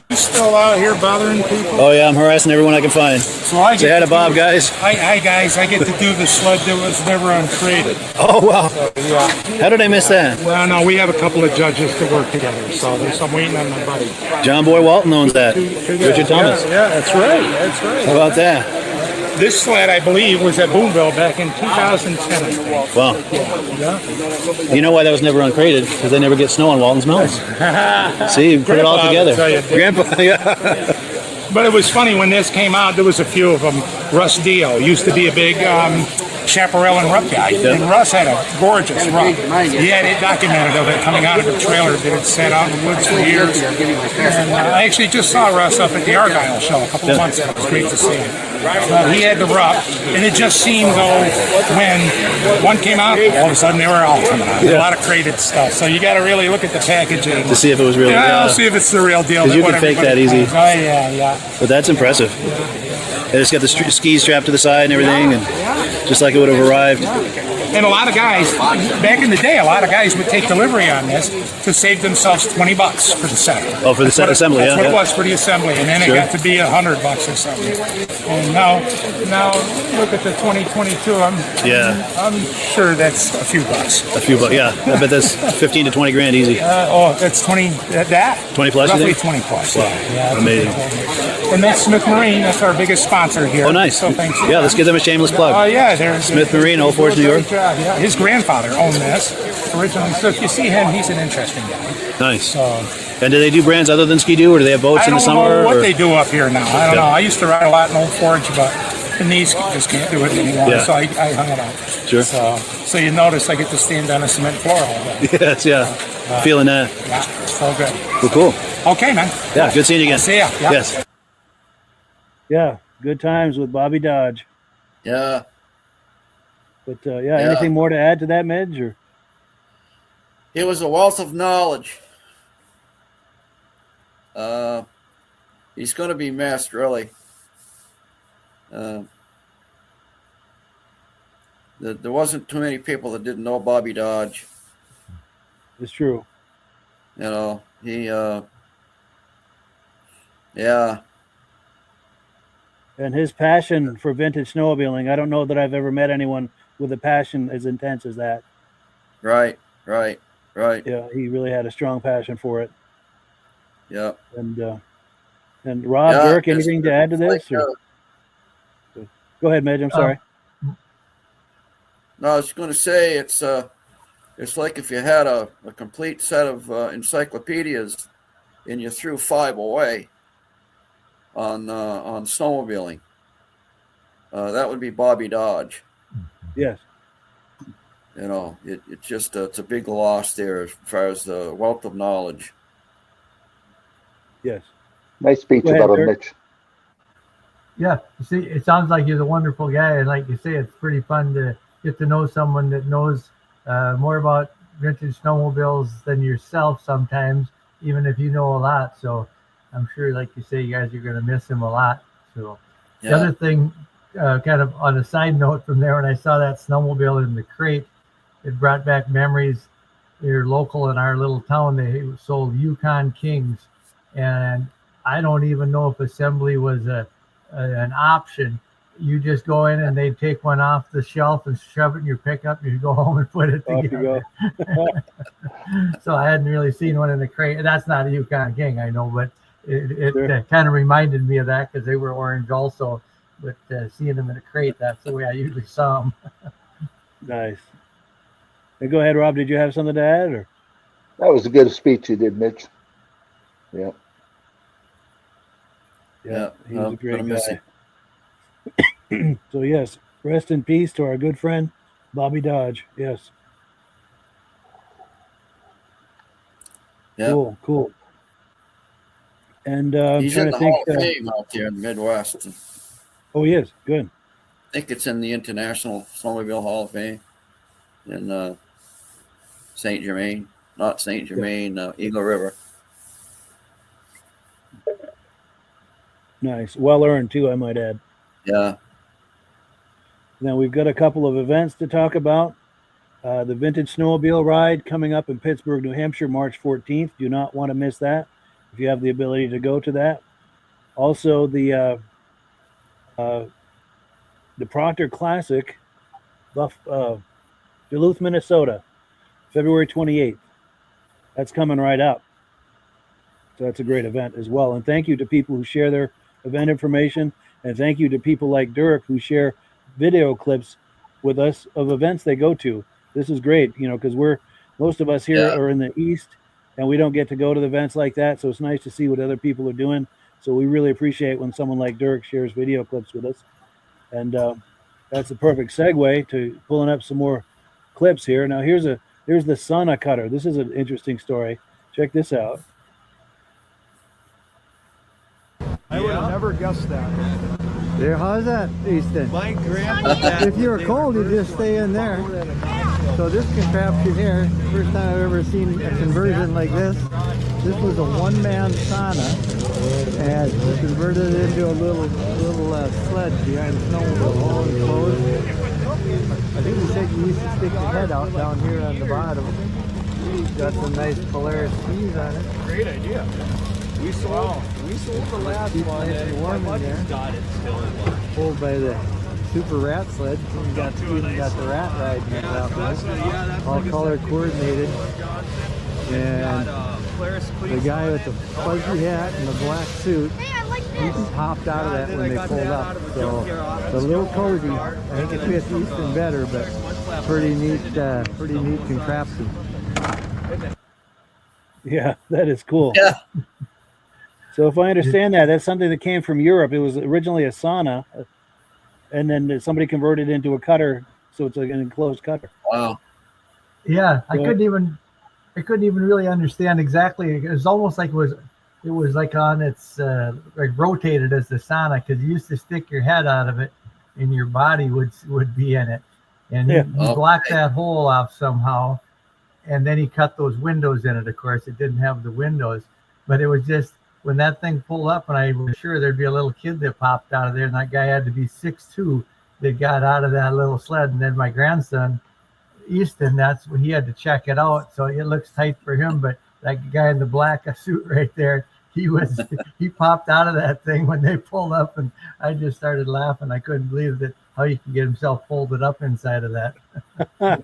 You still out here bothering people? Oh yeah, I'm harassing everyone I can find. So I say hi to Bob, guys. Hi guys. I get to do the sled that was never uncrated. Oh wow. So, yeah. How did I miss that? Well, no, we have a couple of judges to work together, so I'm waiting on my buddy. John Boy Walton owns that. Richard Thomas. Yeah, that's right. That's right. How about that? This sled, I believe, was at Boonville back in 2010. Wow. Yeah. You know why that was never uncrated? Because they never get snow on Walton's Mountains. See, you put it all together. Grandpa, yeah. But it was funny when this came out. There was a few of them. Russ Dio used to be a big chaparral and ruck guy, and Russ had a gorgeous ruck. He had it documented of it coming out of the trailer that had sat out in the woods for years. And I actually just saw Russ up at the Argyle show a couple of months ago. It was great to see him. He had the ruck, and it just seemed though when one came out, all of a sudden they were all coming out. A lot of crated stuff. So you got to really look at the packaging to see if it was real. Yeah, see if it's the real deal. Because you can fake that easy. Oh yeah. But that's impressive. They just got the skis strapped to the side and everything, and just like it would have arrived. And a lot of guys, back in the day, a lot of guys would take delivery on this to save themselves $20 for the set. Oh, for the set assembly, that's what it was for the assembly, and then it got to be $100 or something. And now look at the 2022. I'm sure that's a few bucks. A few bucks, yeah. I bet that's 15 to 20 grand easy. That's 20. That 20 plus. Roughly 20 plus. Wow, yeah, amazing. And that's Smith Marine. That's our biggest sponsor here. Oh, nice. So thanks. Yeah, let's give them a shameless plug. Oh yeah, Smith Marine, Old Forge, New York. Yeah, his grandfather owned this originally. So if you see him, he's an interesting guy. Nice. So, and do they do brands other than Ski-Doo, or do they have boats in the summer? I don't know what they do up here now. I don't know. I used to ride a lot in Old Forge, but the knees just can't do it anymore. Yeah. So I hung it out. Sure. So you notice I get to stand on a cement floor all day. Yes, yeah. Feeling that. Yeah, so good. Cool. Okay, man. Yeah, good seeing you again. See ya. Yeah. Yes. Yeah, good times with Bobby Dodge. Yeah. But anything more to add to that, Midge? Or? He was a wealth of knowledge. He's going to be missed, really. There wasn't too many people that didn't know Bobby Dodge. It's true. You know, he, yeah. And his passion for vintage snowmobiling, I don't know that I've ever met anyone with a passion as intense as that. Right. Yeah, he really had a strong passion for it. Yeah. And Rob, Dirk, anything to add to this? Go ahead, Midge. I'm sorry. No, I was going to say it's It's like if you had a complete set of encyclopedias and you threw 5 away on snowmobiling. That would be Bobby Dodge. Yes. You know, it's just it's a big loss there as far as the wealth of knowledge. Yes. Nice speech Go ahead, about him, Dirk. Mitch. Yeah, you see, it sounds like he's a wonderful guy, and like you say, it's pretty fun to get to know someone that knows more about vintage snowmobiles than yourself sometimes, even if you know a lot. So I'm sure, like you say, you guys are going to miss him a lot. So Yeah. the other thing, kind of on a side note from there, when I saw that snowmobile in the crate, it brought back memories. They're local in our little town. They sold Yukon Kings, and I don't even know if assembly was an option. You just go in and they'd take one off the shelf and shove it in your pickup, and you go home and put it Off you together. go. So I hadn't really seen one in the crate. That's not a Yukon King, I know, but it Sure. kind of reminded me of that because they were orange also. But seeing them in a crate, that's the way I usually saw them. Nice. Hey, go ahead, Rob. Did you have something to add? Or That was a good speech you did, Mitch. Yeah. yeah, he was well, a great gonna miss guy. him. So yes, rest in peace to our good friend Bobby Dodge. Yes. Yeah. Cool. And I'm He's trying in to the think. Hall of Fame out there in the Midwest. Oh, he is. Good. I think it's in the International Snowmobile Hall of Fame in Saint Germain, not Saint Germain, Eagle River. Nice. Well earned too, I might add. Yeah. Now we've got a couple of events to talk about. The Vintage Snowmobile Ride coming up in Pittsburgh, New Hampshire, March 14th. Do not want to miss that if you have the ability to go to that. Also, the Proctor Classic, Duluth, Minnesota, February 28th. That's coming right up. So that's a great event as well. And thank you to people who share their event information. And thank you to people like Dirk who share video clips with us of events they go to. This is great, you know, because most of us here are in the East and we don't get to go to the events like that. So it's nice to see what other people are doing. So we really appreciate when someone like Dirk shares video clips with us. And that's the perfect segue to pulling up some more clips here. Now here's the Sana cutter. This is an interesting story. Check this out. I would have never guessed that. There, how's that, Easton? My grandpa. If you were cold, you'd just stay in there. So this contraption here, first time I've ever seen a conversion like this. This was a one-man sauna, and we converted it into a little sled behind the snowmobile, all enclosed. I think we said you used to stick your head out down here on the bottom. Got some nice Polaris skis on it. Great idea. We sold the last Keep one. nice and warm in there. Got it still in one. Pulled by the super rat sled. Even got the rat ride here all color coordinated. And the guy with the fuzzy hat and the black suit, he just hopped out of that when they pulled up. So the little cozy, I think it fits Easton better, but pretty neat contraption. Yeah, that is cool. Yeah. So if I understand that, that's something that came from Europe. It was originally a sauna, and then somebody converted it into a cutter, so it's like an enclosed cutter. Wow. Yeah, I couldn't even really understand exactly. It was almost like it was like on its like rotated as the sauna, because you used to stick your head out of it and your body would be in it, and Yeah. he blocked that hole off somehow, and then he cut those windows in it. Of course, it didn't have the windows, but it was just when that thing pulled up, and I was sure there'd be a little kid that popped out of there, and that guy had to be 6'2" that got out of that little sled, and then my grandson Easton, that's when he had to check it out. So it looks tight for him, but that guy in the black suit right there, he popped out of that thing when they pulled up, and I just started laughing. I couldn't believe that how you can get himself folded up inside of that.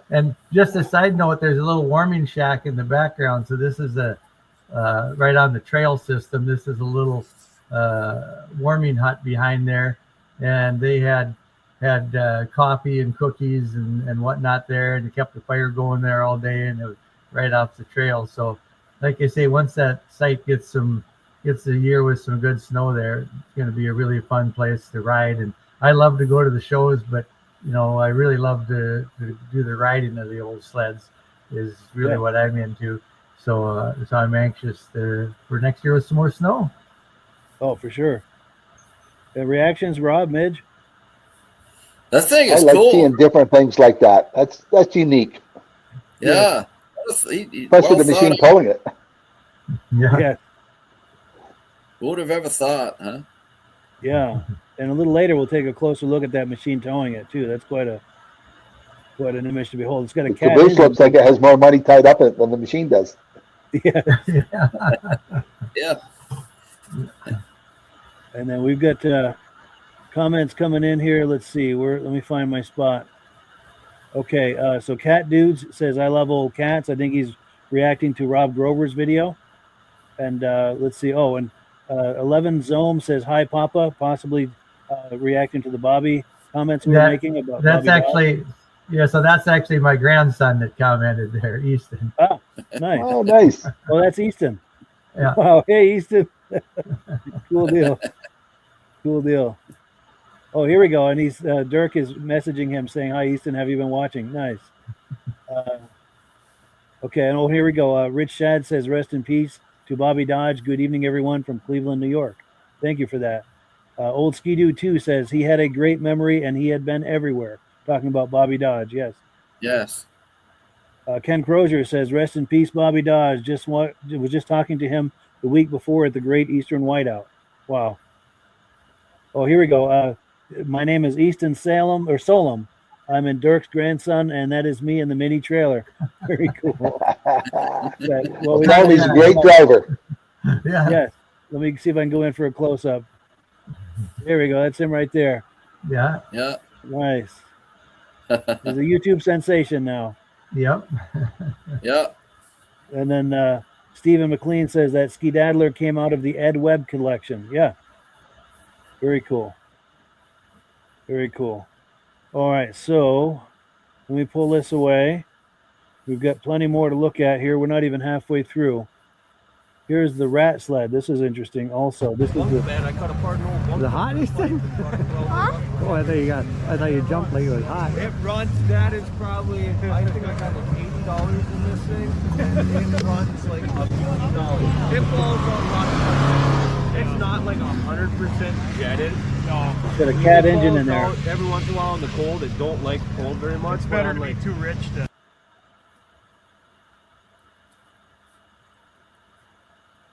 And just a side note, there's a little warming shack in the background. So this is right on the trail system. This is a little warming hut behind there, and they had had coffee and cookies and whatnot there, and they kept the fire going there all day, and it was right off the trail. So, like I say, once that site gets a year with some good snow there, it's going to be a really fun place to ride. And I love to go to the shows, but I really love to do the riding of the old sleds. Is really what I'm into. So I'm anxious for next year with some more snow. Oh, for sure. The reactions, Rob, Midge? That thing is I like cool. seeing different things like that. That's unique. Yeah. Especially the machine towing it. Yeah. Who would have ever thought, huh? Yeah. And a little later, we'll take a closer look at that machine towing it, too. That's quite an image to behold. It's got a cat. The base looks like it has more money tied up in it than the machine does. Yeah. Yeah. And then we've got comments coming in here. Let's see. Let me find my spot. Okay. So Cat Dudes says, I love old cats. I think he's reacting to Rob Grover's video. And let's see. Oh, and 11 Zome says, hi, Papa. Possibly reacting to the Bobby comments we were making about that's Bobby actually Dodge. Yeah, so that's actually my grandson that commented there, Easton. Oh, nice. Oh, nice. Well, that's Easton. Yeah. Wow. Hey, Easton. Cool deal. Cool deal. Oh, here we go. And he's Dirk is messaging him saying, hi, Easton. Have you been watching? Nice. Okay. And here we go. Rich Shad says, rest in peace to Bobby Dodge. Good evening, everyone from Cleveland, New York. Thank you for that. Old Skidoo 2 says he had a great memory and he had been everywhere. Talking about Bobby Dodge. Yes. Yes. Ken Crozier says, rest in peace, Bobby Dodge. Was just talking to him the week before at the Great Eastern Whiteout. Wow. Oh, here we go. My name is Easton Solom. I'm in Dirk's grandson, and that is me in the mini trailer. Very cool. He's a great driver. Yeah. Yes. Let me see if I can go in for a close-up. There we go. That's him right there. Yeah. Yeah. Nice. He's a YouTube sensation now. Yep. Yeah. And then Stephen McLean says that Skedaddler came out of the Ed Webb collection. Yeah. Very cool. Very cool. All right, so let me pull this away. We've got plenty more to look at here. We're not even halfway through. Here's the rat sled. This is interesting also. This is the hottest thing? Huh? Oh, I thought you jumped like it was hot. It runs, that is probably, I think I got like $80 in this thing. And it runs like $1 million. It blows a lot of fun. It's not like 100% jetted. No. Got a cat engine in there. Every once in a while in the cold, it don't like cold very much. It's better to be too rich to.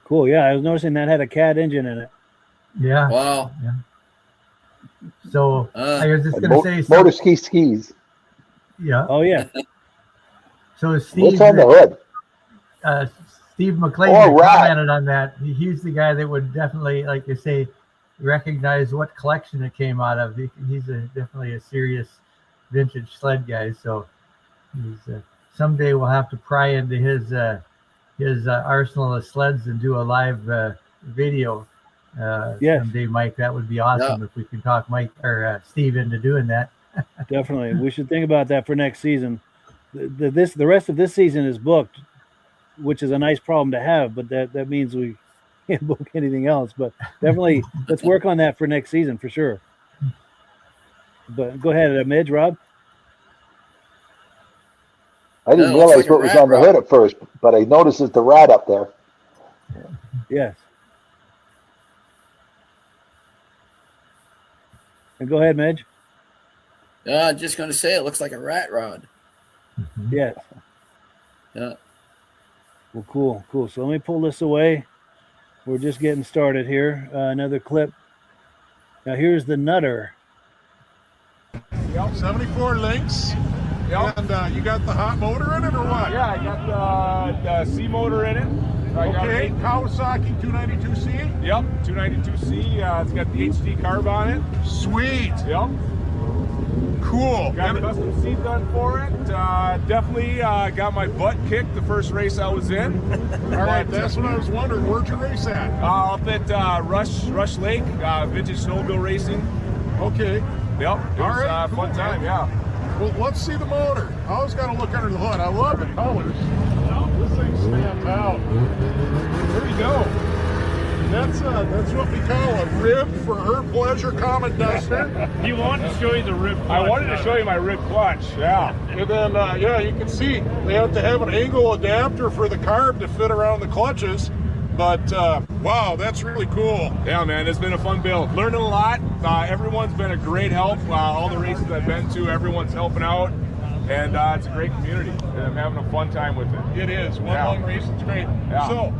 Cool. Yeah, I was noticing that had a cat engine in it. Yeah. Wow. Yeah. So I was just going to say motor skis. Yeah. Oh yeah. So Steve, what's on the hood? Steve McLean commented on that. He's the guy that would definitely, like you say, recognize what collection it came out of. He's definitely a serious vintage sled guy. So someday we'll have to pry into his arsenal of sleds and do a live video. Someday, Mike. That would be awesome if we can talk Mike or Steve into doing that. Definitely, we should think about that for next season. The rest of this season is booked, which is a nice problem to have, but that means we can't book anything else. But definitely, let's work on that for next season for sure. But go ahead, Midge, Rob. I didn't realize what was on the hood at first, but I noticed it's the rat up there. Yes. And go ahead, Midge. I'm just going to say it looks like a rat rod. Yes. Yeah. Well, cool. So let me pull this away. We're just getting started here. Another clip. Now here's the Nutter. Yep. 74 links. Yep. And you got the hot motor in it or what? Yeah, I got the C motor in it. Okay, Kawasaki 292C. Yep, 292C. It's got the HD carb on it. Sweet. Yep. Cool. Got a custom seat done for it. Definitely got my butt kicked the first race I was in. All right, that's what I was wondering. Where'd you race at? Up at Rush Lake, Vintage Snowmobile Racing. Okay. Yep. It was right, fun cool, time. man. Yeah. Well, let's see the motor. I always got to look under the hood. I love the colors. This thing stands out. There you go. That's what we call a rib for her pleasure common duster. You want to show you the rib clutch. I wanted to show you my rib clutch. Yeah. And then, yeah, you can see they have to have an angle adapter for the carb to fit around the clutches. But, wow, that's really cool. Yeah, man, it's been a fun build. Learning a lot. Everyone's been a great help. All the races I've been to, everyone's helping out. And it's a great community. And I'm having a fun time with it. It is. One long race. It's great. Yeah. So,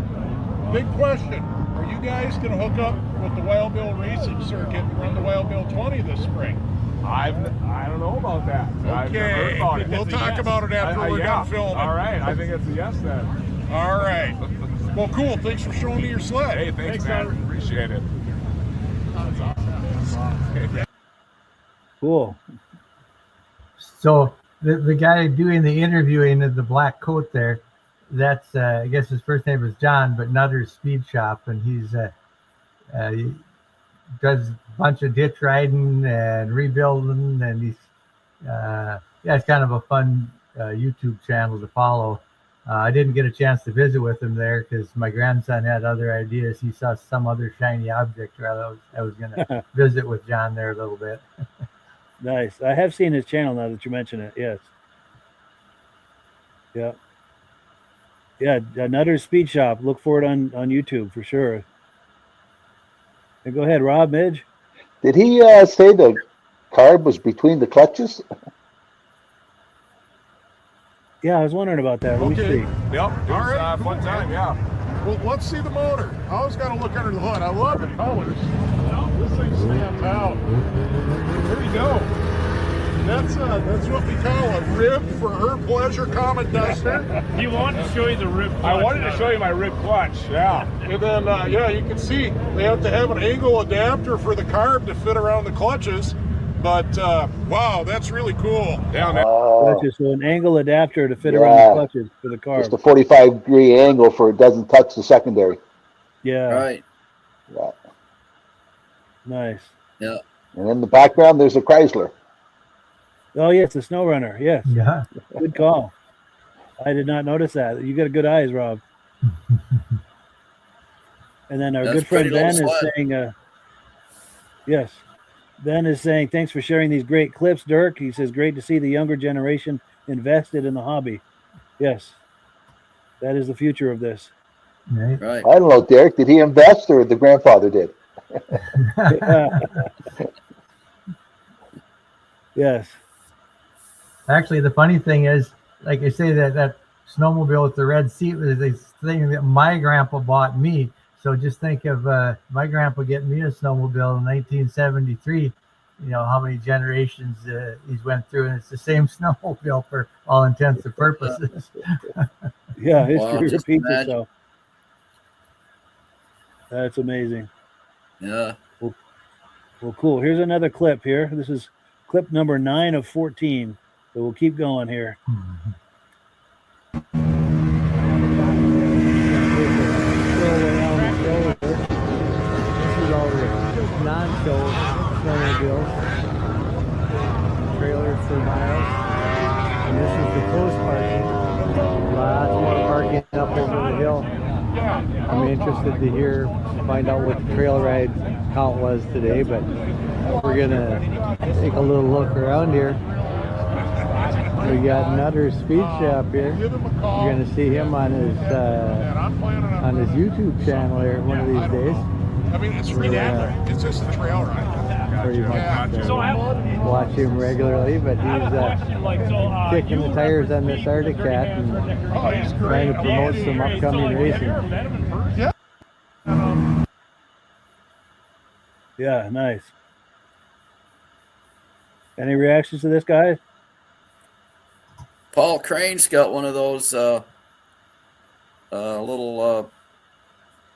big question. Are you guys going to hook up with the Wild Bill Racing Circuit and run the Wild Bill 20 this spring? I don't know about that. I've never heard Okay. about it. We'll talk about it after we're done filming. All right. I think it's a yes then. All right. Well, cool. Thanks for showing me your sled. Hey, thanks man. Appreciate it. That's awesome. Cool. So the guy doing the interviewing in the black coat there, that's I guess his first name is John, but Nutter's Speed Shop, and he does a bunch of ditch riding and rebuilding, and he's it's kind of a fun YouTube channel to follow. I didn't get a chance to visit with him there because my grandson had other ideas. He saw some other shiny object. Rather, I was going to visit with John there a little bit. Nice. I have seen his channel now that you mention it. Yes. Yeah. Yeah. Another Speed Shop. Look for it on YouTube for sure. And go ahead, Rob, Midge. Did he say the carb was between the clutches? Yeah, I was wondering about that. Let me see. Yep. It was All right, fun cool, time. man. Yeah. Well, let's see the motor. I always got to look under the hood. I love the colors. This thing stands out. There you go. That's what we call a rib for her pleasure common duster. You want to show you the rib clutch. I wanted to show you my rib clutch. Yeah. And then, yeah, you can see they have to have an angle adapter for the carb to fit around the clutches. But, wow, that's really cool. Yeah, man. Gotcha. So an angle adapter to fit around the clutches for the car. Just a 45-degree angle for it doesn't touch the secondary. Yeah. Right. Yeah. Nice. Yeah. And in the background, there's a Chrysler. Oh, yes, the Snow Runner. Yes. Yeah. Good call. I did not notice that. You got good eyes, Rob. And then our That's good friend pretty Ben little is sled. saying, yes. Ben is saying, thanks for sharing these great clips, Dirk. He says, great to see the younger generation invested in the hobby. Yes. That is the future of this. Right. Right. I don't know, Derek. Did he invest or the grandfather did? Yes. Actually, the funny thing is, like I say, that snowmobile with the red seat was a thing that my grandpa bought me. So just think of my grandpa getting me a snowmobile in 1973. You know how many generations he's went through, and it's the same snowmobile for all intents and purposes. Yeah, history Wow, just repeats imagine. itself. That's amazing. Yeah. Well, cool. Here's another clip here. This is clip number 9 of 14. So we'll keep going here. This is all the non-show snowmobiles, trailers for miles, and this is the close parking. Lots more parking up over the hill. I'm interested to find out what the trail ride count was today, but we're gonna take a little look around here. We got another speed shop here. Give him a call. You're gonna see him on his And I'm planning on his YouTube channel here one of these days. I mean, it's it's just a trail ride. Pretty much watch him regularly, but he's kicking the tires on this Arctic Cat and trying to promote some upcoming racing. Yeah, nice. Any reactions to this, guys? Paul Crane's got one of those little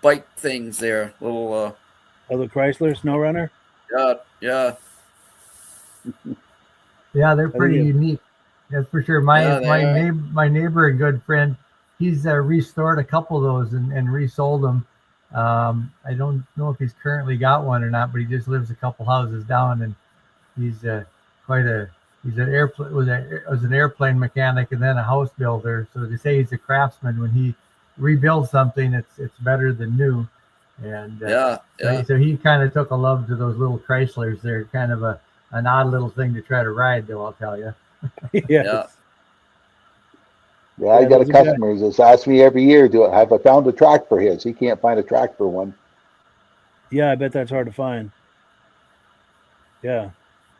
bike things there. Little Oh, the Chrysler Snow Runner? yeah. Yeah, they're pretty unique. That's for sure. My neighbor and good friend, he's restored a couple of those and resold them. I don't know if he's currently got one or not, but he just lives a couple houses down, and he's he's an airplane was an airplane mechanic and then a house builder. So they say he's a craftsman. When he rebuilds something, it's better than new. And so he kind of took a love to those little Chryslers. They're kind of an odd little thing to try to ride, though, I'll tell you. Yeah, I got a customer who just asks me every year, have I found a track for his? He can't find a track for one. Yeah, I bet that's hard to find. Yeah.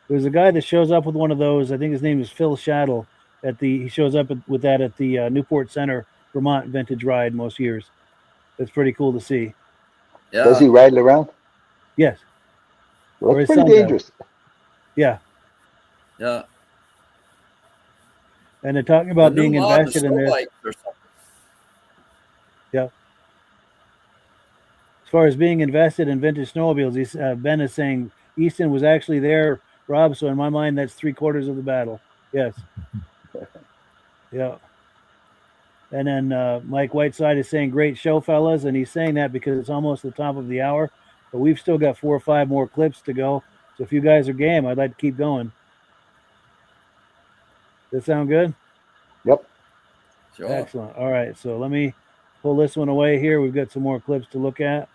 There's a guy that shows up with one of those. I think his name is Phil Shaddle. He shows up with that at the Newport Center, Vermont Vintage Ride most years. It's pretty cool to see. Yeah. Does he ride it around? Yes. Well, that's pretty dangerous. Yeah. Yeah. And they're talking about being invested in this. Yeah. As far as being invested in vintage snowmobiles, Ben is saying Easton was actually there, Rob. So in my mind, that's 3/4 of the battle. Yes. Yeah. And then Mike Whiteside is saying, great show, fellas. And he's saying that because it's almost the top of the hour. But we've still got 4 or 5 more clips to go. So if you guys are game, I'd like to keep going. Does that sound good? Yep. Sure. Excellent. All right. So let me pull this one away here. We've got some more clips to look at.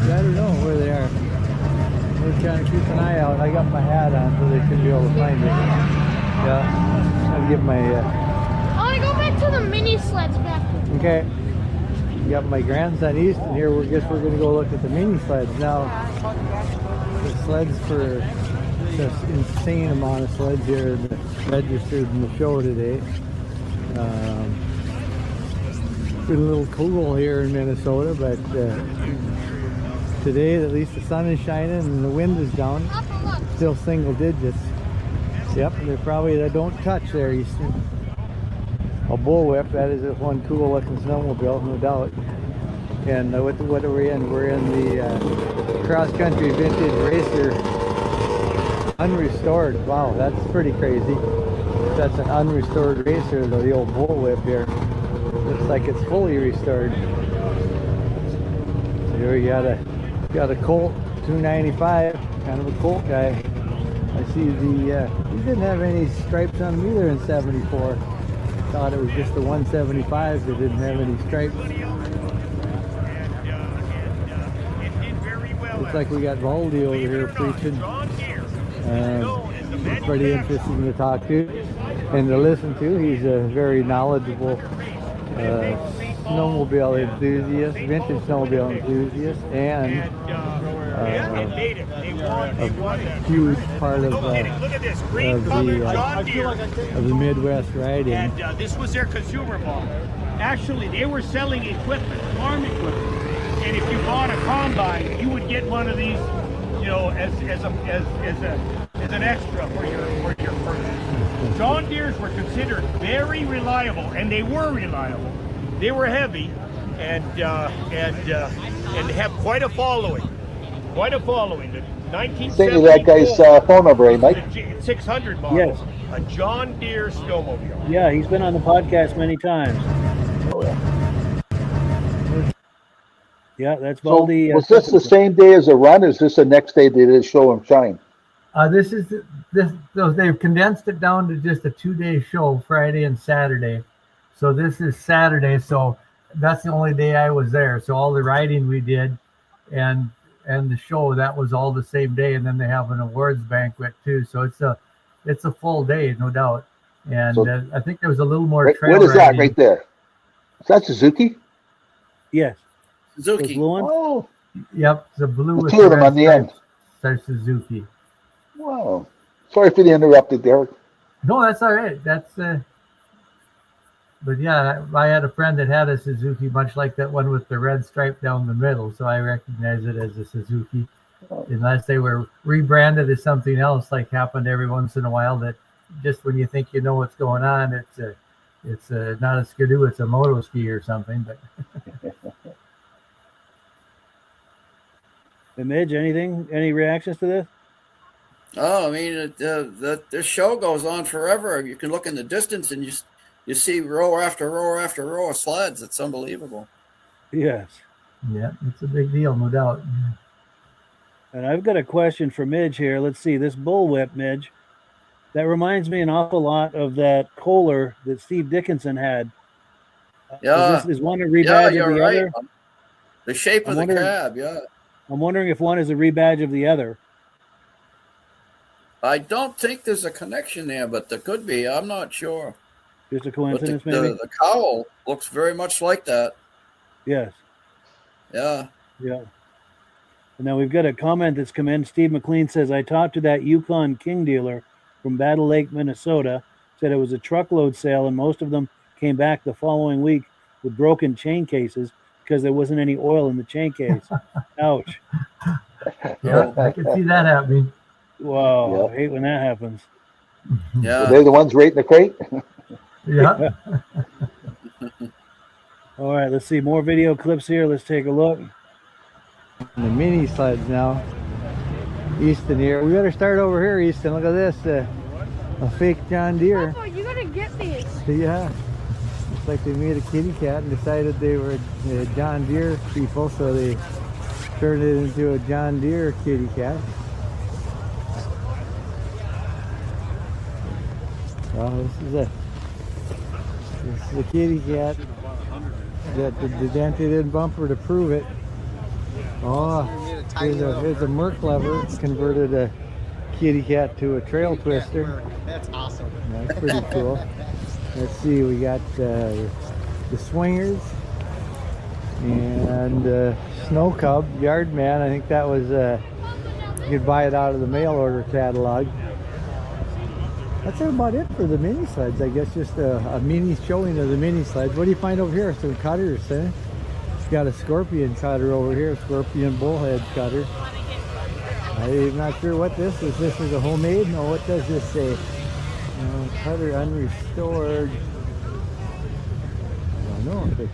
I don't know where they are. We're trying to keep an eye out. I got my hat on so they should be able to find it. Yeah. I'll give my... I go back to the mini sleds back there. Okay. Got my grandson Easton here. Guess we're going to go look at the mini sleds now. The sleds for this insane amount of sleds here registered in the show today. It's been a little cool here in Minnesota, but today at least the sun is shining and the wind is down. Still single digits. Yep, they're probably, they don't touch there, Easton. A bullwhip, that is one cool looking snowmobile, no doubt. And what are we in? We're in the cross-country vintage racer unrestored. Wow, that's pretty crazy. That's an unrestored racer, the old bullwhip here. Looks like it's fully restored. So here we got a Colt 295, kind of a Colt guy. I see he didn't have any stripes on him either in 74. Thought it was just the 175s that didn't have any stripes. Looks like we got Valdi over here preaching. It's pretty interesting to talk to and to listen to. He's a very knowledgeable snowmobile enthusiast, vintage snowmobile enthusiast, and a huge part of the Midwest riding. And this was their consumer model. Actually, they were selling equipment, farm equipment. And if you bought a combine, you would get one of these, you know, as an extra for your purchase. John Deere's were considered very reliable, and they were reliable. They were heavy, and have quite a following. Quite a following. The 1974 Say that guy's phone number, eh, Mike? 600 model. Yes. A John Deere snowmobile. Yeah, he's been on the podcast many times. Oh, yeah. Yeah, that's So Baldy. was this the same day as a run, or is this the next day they did show and shine? They've condensed it down to just a 2-day show, Friday and Saturday. So this is Saturday, so that's the only day I was there. So all the riding we did and the show, that was all the same day, and then they have an awards banquet too. So it's a full day, no doubt. And so, I think there was a little more trail what is riding. that right there? Is that Suzuki? Yes. Suzuki. The blue one? Oh, Yep, the blue with two of them red on the end. stripes. They're Suzuki. Wow. Sorry for the interrupted, Derek. No, that's all right. That's but yeah, I had a friend that had a Suzuki, much like that one with the red stripe down the middle, so I recognize it as a Suzuki. Unless they were rebranded as something else, like happened every once in a while, that just when you think you know what's going on, it's not a Skidoo, it's a moto ski or something. But Midge, any reactions to this? Oh, I mean, the show goes on forever. You can look in the distance and you see row after row after row of sleds. It's unbelievable. Yes. Yeah, it's a big deal, no doubt. And I've got a question for Midge here. Let's see, this bullwhip, Midge, that reminds me an awful lot of that Kohler that Steve Dickinson had. Yeah. Is one a rebadge you're of the right. other? The shape of the cab, yeah. I'm wondering if one is a rebadge of the other. I don't think there's a connection there, but there could be. I'm not sure. Just a coincidence, but maybe? The cowl looks very much like that. Yes. Yeah. Yeah. And now we've got a comment that's come in. Steve McLean says, I talked to that Yukon King dealer from Battle Lake, Minnesota, said it was a truckload sale, and most of them came back the following week with broken chain cases because there wasn't any oil in the chain case. Ouch. Yeah, I can see that happening. Wow, Yep. I hate when that happens. Yeah. Are they the ones right in the crate? Yeah. All right, let's see more video clips here. Let's take a look. The mini sleds now. Easton here. We better start over here, Easton. Look at this. A fake John Deere. Papa, you gotta get these. Yeah. Looks like they made a kitty cat and decided they were John Deere people, so they turned it into a John Deere kitty cat. Well, this is a kitty cat that the dented in bumper to prove it. Oh, here's a Merc lever converted a kitty cat to a trail twister. That's awesome. That's pretty cool. Let's see, we got the swingers and Snow Cub, Yardman. I think that was, you could buy it out of the mail order catalog. That's about it for the mini sleds, I guess. Just a mini showing of the mini sleds. What do you find over here? Some cutters, eh? It's got a scorpion cutter over here, scorpion bullhead cutter. I'm not sure what this is. This is a homemade? No, what does this say? Cutter unrestored. I don't know if it's,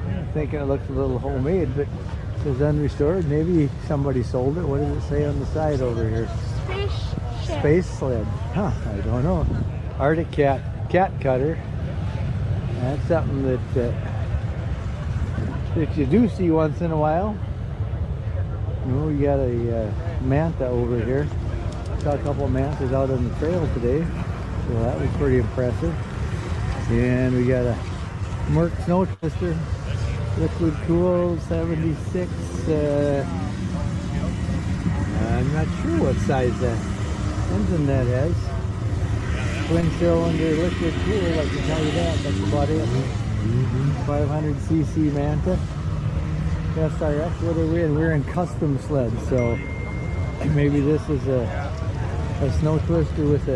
I'm thinking it looks a little homemade, but it says unrestored. Maybe somebody sold it. What does it say on the side over here? Space sled. Huh, I don't know. Arctic cat cutter. That's something that you do see once in a while. We got a manta over here. Saw a couple of mantas out on the trail today, so that was pretty impressive. And we got a Merc snow twister, liquid cool 76. I'm not sure what size that engine that has. Twin cylinder liquid cool, I can tell you that. That's about it. 500cc Manta. SRX, what are we in? We're in custom sleds, so maybe this is a snow twister with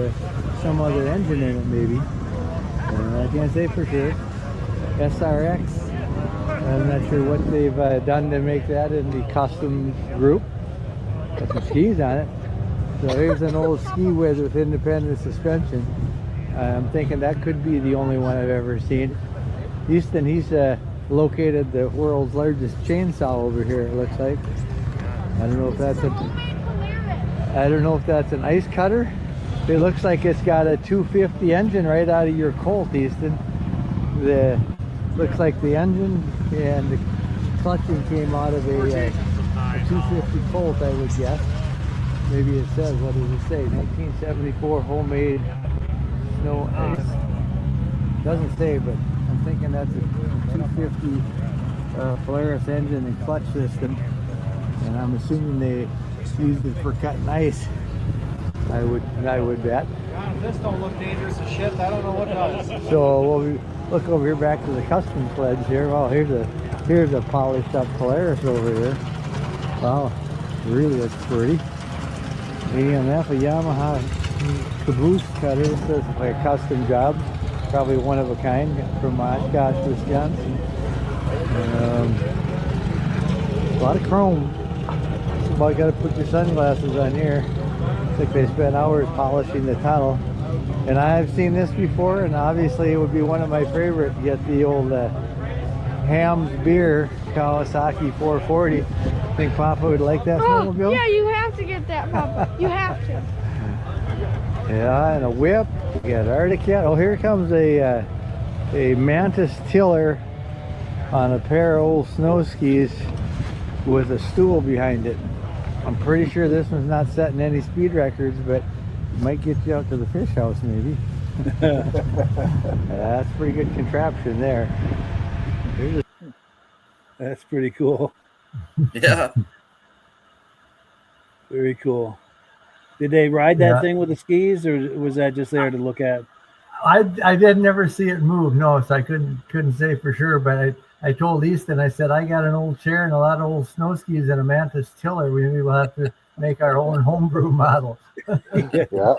some other engine in it, maybe. I can't say for sure. SRX. I'm not sure what they've done to make that in the custom group. Got some skis on it. So here's an old ski with independent suspension. I'm thinking that could be the only one I've ever seen. Houston, he's located the world's largest chainsaw over here, it looks like. I don't know if that's an ice cutter. It looks like it's got a 250 engine right out of your Colt, Houston. Looks like the engine and the clutching came out of a 250 Colt, I would guess. Maybe it says, what does it say? 1974 homemade snow ice. Doesn't say, but I'm thinking that's a 250 Polaris engine and clutch system. And I'm assuming they used it for cutting ice. I would bet. God, if this don't look dangerous as shit, I don't know what does. So we'll look over here back to the custom sleds here. Well, here's a polished up Polaris over here. Wow, really looks pretty. AMF, a Yamaha caboose cutter. This is like a custom job, probably one of a kind from Oshkosh, Wisconsin. A lot of chrome. Well, you got to put your sunglasses on here. Looks like they spent hours polishing the tunnel. And I've seen this before, and obviously it would be one of my favorite. Get the old Ham's beer, Kawasaki 440. Think Papa would like that snowmobile? Yeah, you have to get that, Papa. You have to. Yeah, and a whip. We got Arctic Cat. Oh, here comes a Mantis tiller on a pair of old snow skis with a stool behind it. I'm pretty sure this one's not setting any speed records, but might get you out to the fish house maybe. That's a pretty good contraption there. That's pretty cool. Yeah. Very cool. Did they ride that thing with the skis, or was that just there to look at? I did never see it move, no, so I couldn't say for sure, but I told Easton, I said, I got an old chair and a lot of old snow skis and a Mantis tiller. We will have to make our own homebrew model. Yeah.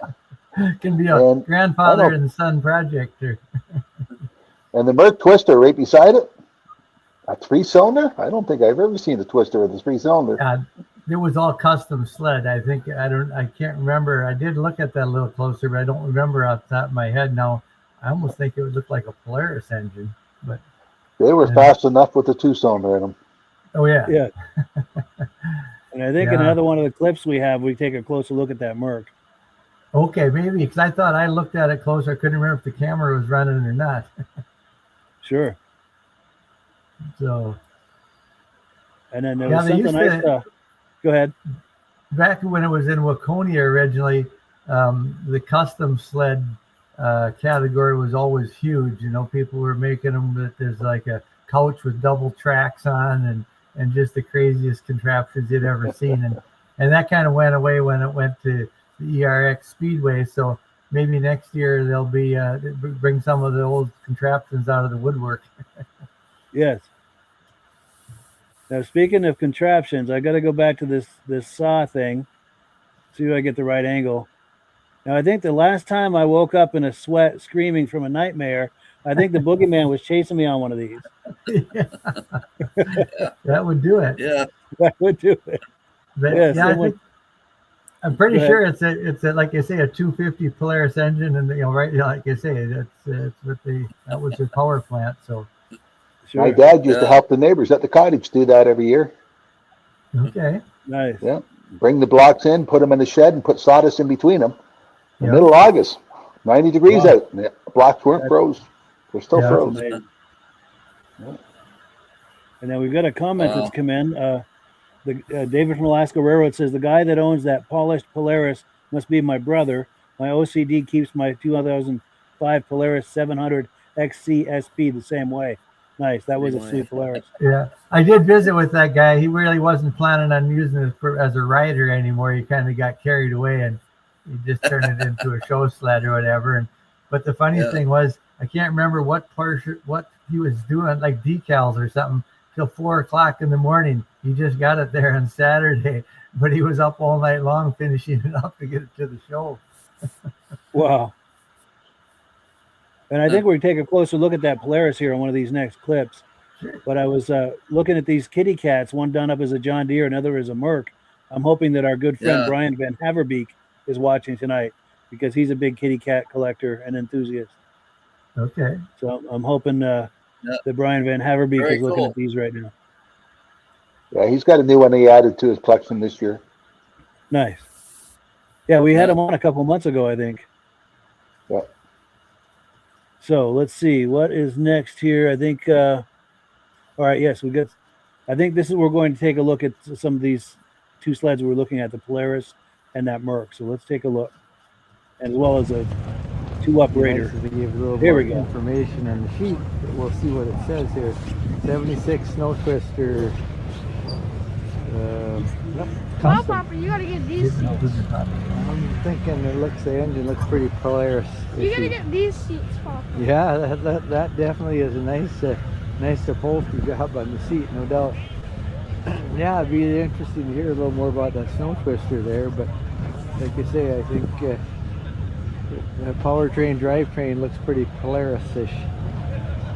Can be a grandfather and son project here. And the Merc Twister right beside it, a 3-cylinder? I don't think I've ever seen a Twister with a 3-cylinder. It was all custom sled. I can't remember. I did look at that a little closer, but I don't remember off the top of my head now. I almost think it would look like a Polaris engine, but they were fast enough with the 2-cylinder in them. Oh yeah. Yeah. And I think in another one of the clips we have, we take a closer look at that Merc. Okay, maybe, because I thought I looked at it closer. I couldn't remember if the camera was running or not. Sure. So. And then there was something I saw. Go ahead. Back when it was in Waconia originally, the custom sled category was always huge. You know, people were making them that there's like a couch with double tracks on and just the craziest contraptions you'd ever seen. And that kind of went away when it went to the ERX Speedway. So maybe next year they'll be bring some of the old contraptions out of the woodwork. Yes. Now, speaking of contraptions, I got to go back to this saw thing, see if I get the right angle. Now, I think the last time I woke up in a sweat screaming from a nightmare, I think the boogeyman was chasing me on one of these. That would do it. Yeah. That would do it. But, yeah, I'm pretty sure it's a like I say, a 250 Polaris engine, and right, like I say, that was their power plant. So. Sure. My dad used to help the neighbors at the cottage do that every year. Okay. Nice. Yeah. Bring the blocks in, put them in the shed, and put sawdust in between them. In the middle of August, 90 degrees out. And the blocks weren't froze. They're still froze. Yeah. And then we've got a comment that's come in. David from Alaska Railroad says, the guy that owns that polished Polaris must be my brother. My OCD keeps my 2005 Polaris 700 XC SP the same way. Nice. That was a sweet Polaris. Yeah. I did visit with that guy. He really wasn't planning on using it as a rider anymore. He kind of got carried away and he just turned it into a show sled or whatever. But the funny thing was, I can't remember what he was doing, like decals or something, till 4 o'clock in the morning. He just got it there on Saturday, but he was up all night long finishing it up to get it to the show. Wow. And I think we're going to take a closer look at that Polaris here on one of these next clips. But I was looking at these kitty cats, one done up as a John Deere, another as a Merc. I'm hoping that our good friend Brian Van Haverbeek is watching tonight because he's a big kitty cat collector and enthusiast. Okay. So I'm hoping that Brian Van Haverbeek is looking at these right now. Yeah, he's got a new one he added to his collection this year. Nice. Yeah, we had him on a couple months ago, I think. Yeah. So let's see what is next here. I think, all right, yes, we got, I think this is, we're going to take a look at some of these two sleds we're looking at, the Polaris and that Merc. So let's take a look, as well as a 2-up Raider. Nice to give a little Here more we go. information on the sheet. We'll see what it says here. 76 Snow Twister. Well, Papa, you gotta get these seats. I'm thinking the engine looks pretty Polaris. You gotta get these seats, Papa. Yeah, that definitely is a nice upholstery job on the seat, no doubt. Yeah, it'd be interesting to hear a little more about that Snow Twister there, but like you say, I think the powertrain drivetrain looks pretty Polaris-ish,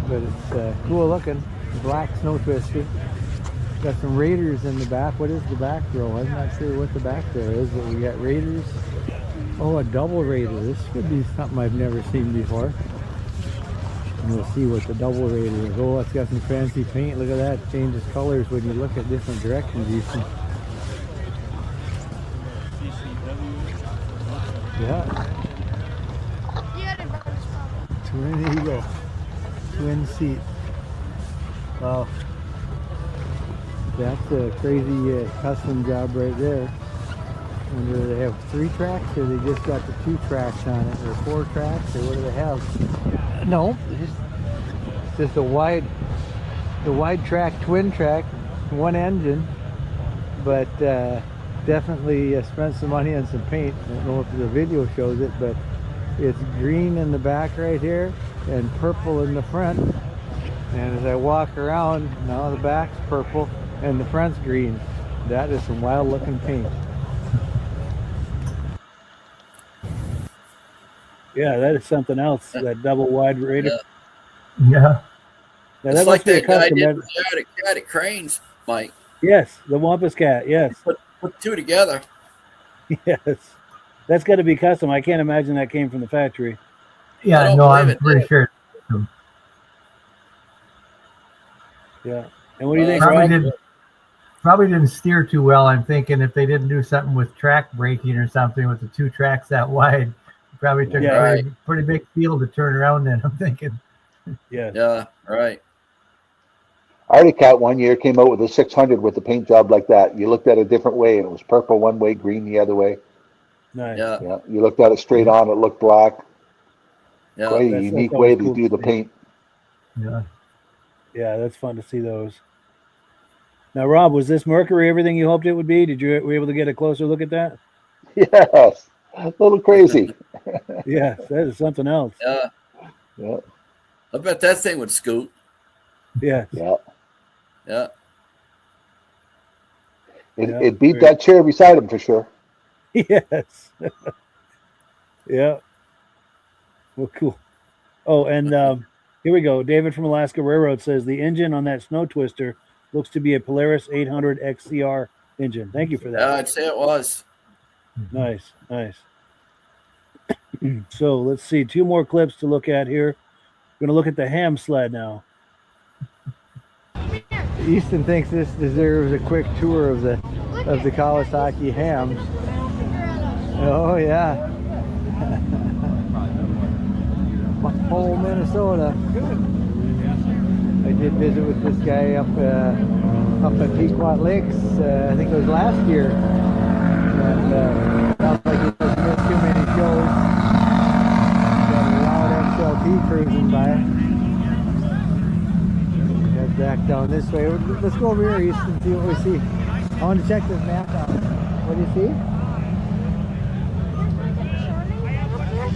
but it's cool looking. Black Snow Twister. Got some Raiders in the back. What is the back row? I'm not sure what the back there is, but we got Raiders. Oh, a double Raider. This could be something I've never seen before. And you'll see what the double rated is. Oh, it's got some fancy paint. Look at that. It changes colors when you look at different directions. You see. Yeah. Twin Eagle. Twin seat. Wow. That's a crazy custom job right there. Wonder do they have 3 tracks or they just got the 2 tracks on it, or 4 tracks, or what do they have? No, just the wide track, twin track, 1 engine, but definitely spent some money on some paint. I don't know if the video shows it, but it's green in the back right here and purple in the front. And as I walk around, now the back's purple and the front's green. That is some wild looking paint. Yeah, that is something else. That double wide rated. Yeah. Now, It's that like must be a that guy custom. did with the cat at Cranes, Mike. Yes, the Wampus Cat. Yes. Put 2 together. Yes. That's got to be custom. I can't imagine that came from the factory. Yeah, no, I'm pretty sure. Yeah. And what do you think, Rob? Probably didn't steer too well. I'm thinking if they didn't do something with track braking or something with the 2 tracks that wide, probably took a pretty big field to turn around in, I'm thinking. Yeah, right. Arctic Cat one year came out with a 600 with a paint job like that. You looked at it a different way, and it was purple one way, green the other way. Nice. Yeah. You looked at it straight on, it looked black. Yeah. Quite a unique way to do the paint. Yeah. Yeah, that's fun to see those. Now, Rob, was this Mercury everything you hoped it would be? Were you able to get a closer look at that? Yes. A little crazy. Yes, that is something else. Yeah. I bet that thing would scoot. Yeah. Yeah. It beat that chair beside him for sure. Yes. Yeah. Well, cool. Oh, and here we go. David from Alaska Railroad says the engine on that Snow Twister looks to be a Polaris 800 XCR engine. Thank you for that. I'd say it was. Nice. So let's see. 2 more clips to look at here. We're going to look at the ham sled now. Easton thinks this deserves a quick tour of the Kawasaki hams. Oh yeah. Whole Minnesota. I did visit with this guy up at Pequot Lakes. I think it was last year, and felt like he doesn't miss too many shows. Got a loud XLT cruising by. Head back down this way. Let's go over here, East, and see what we see. I want to check this map out. What do you see?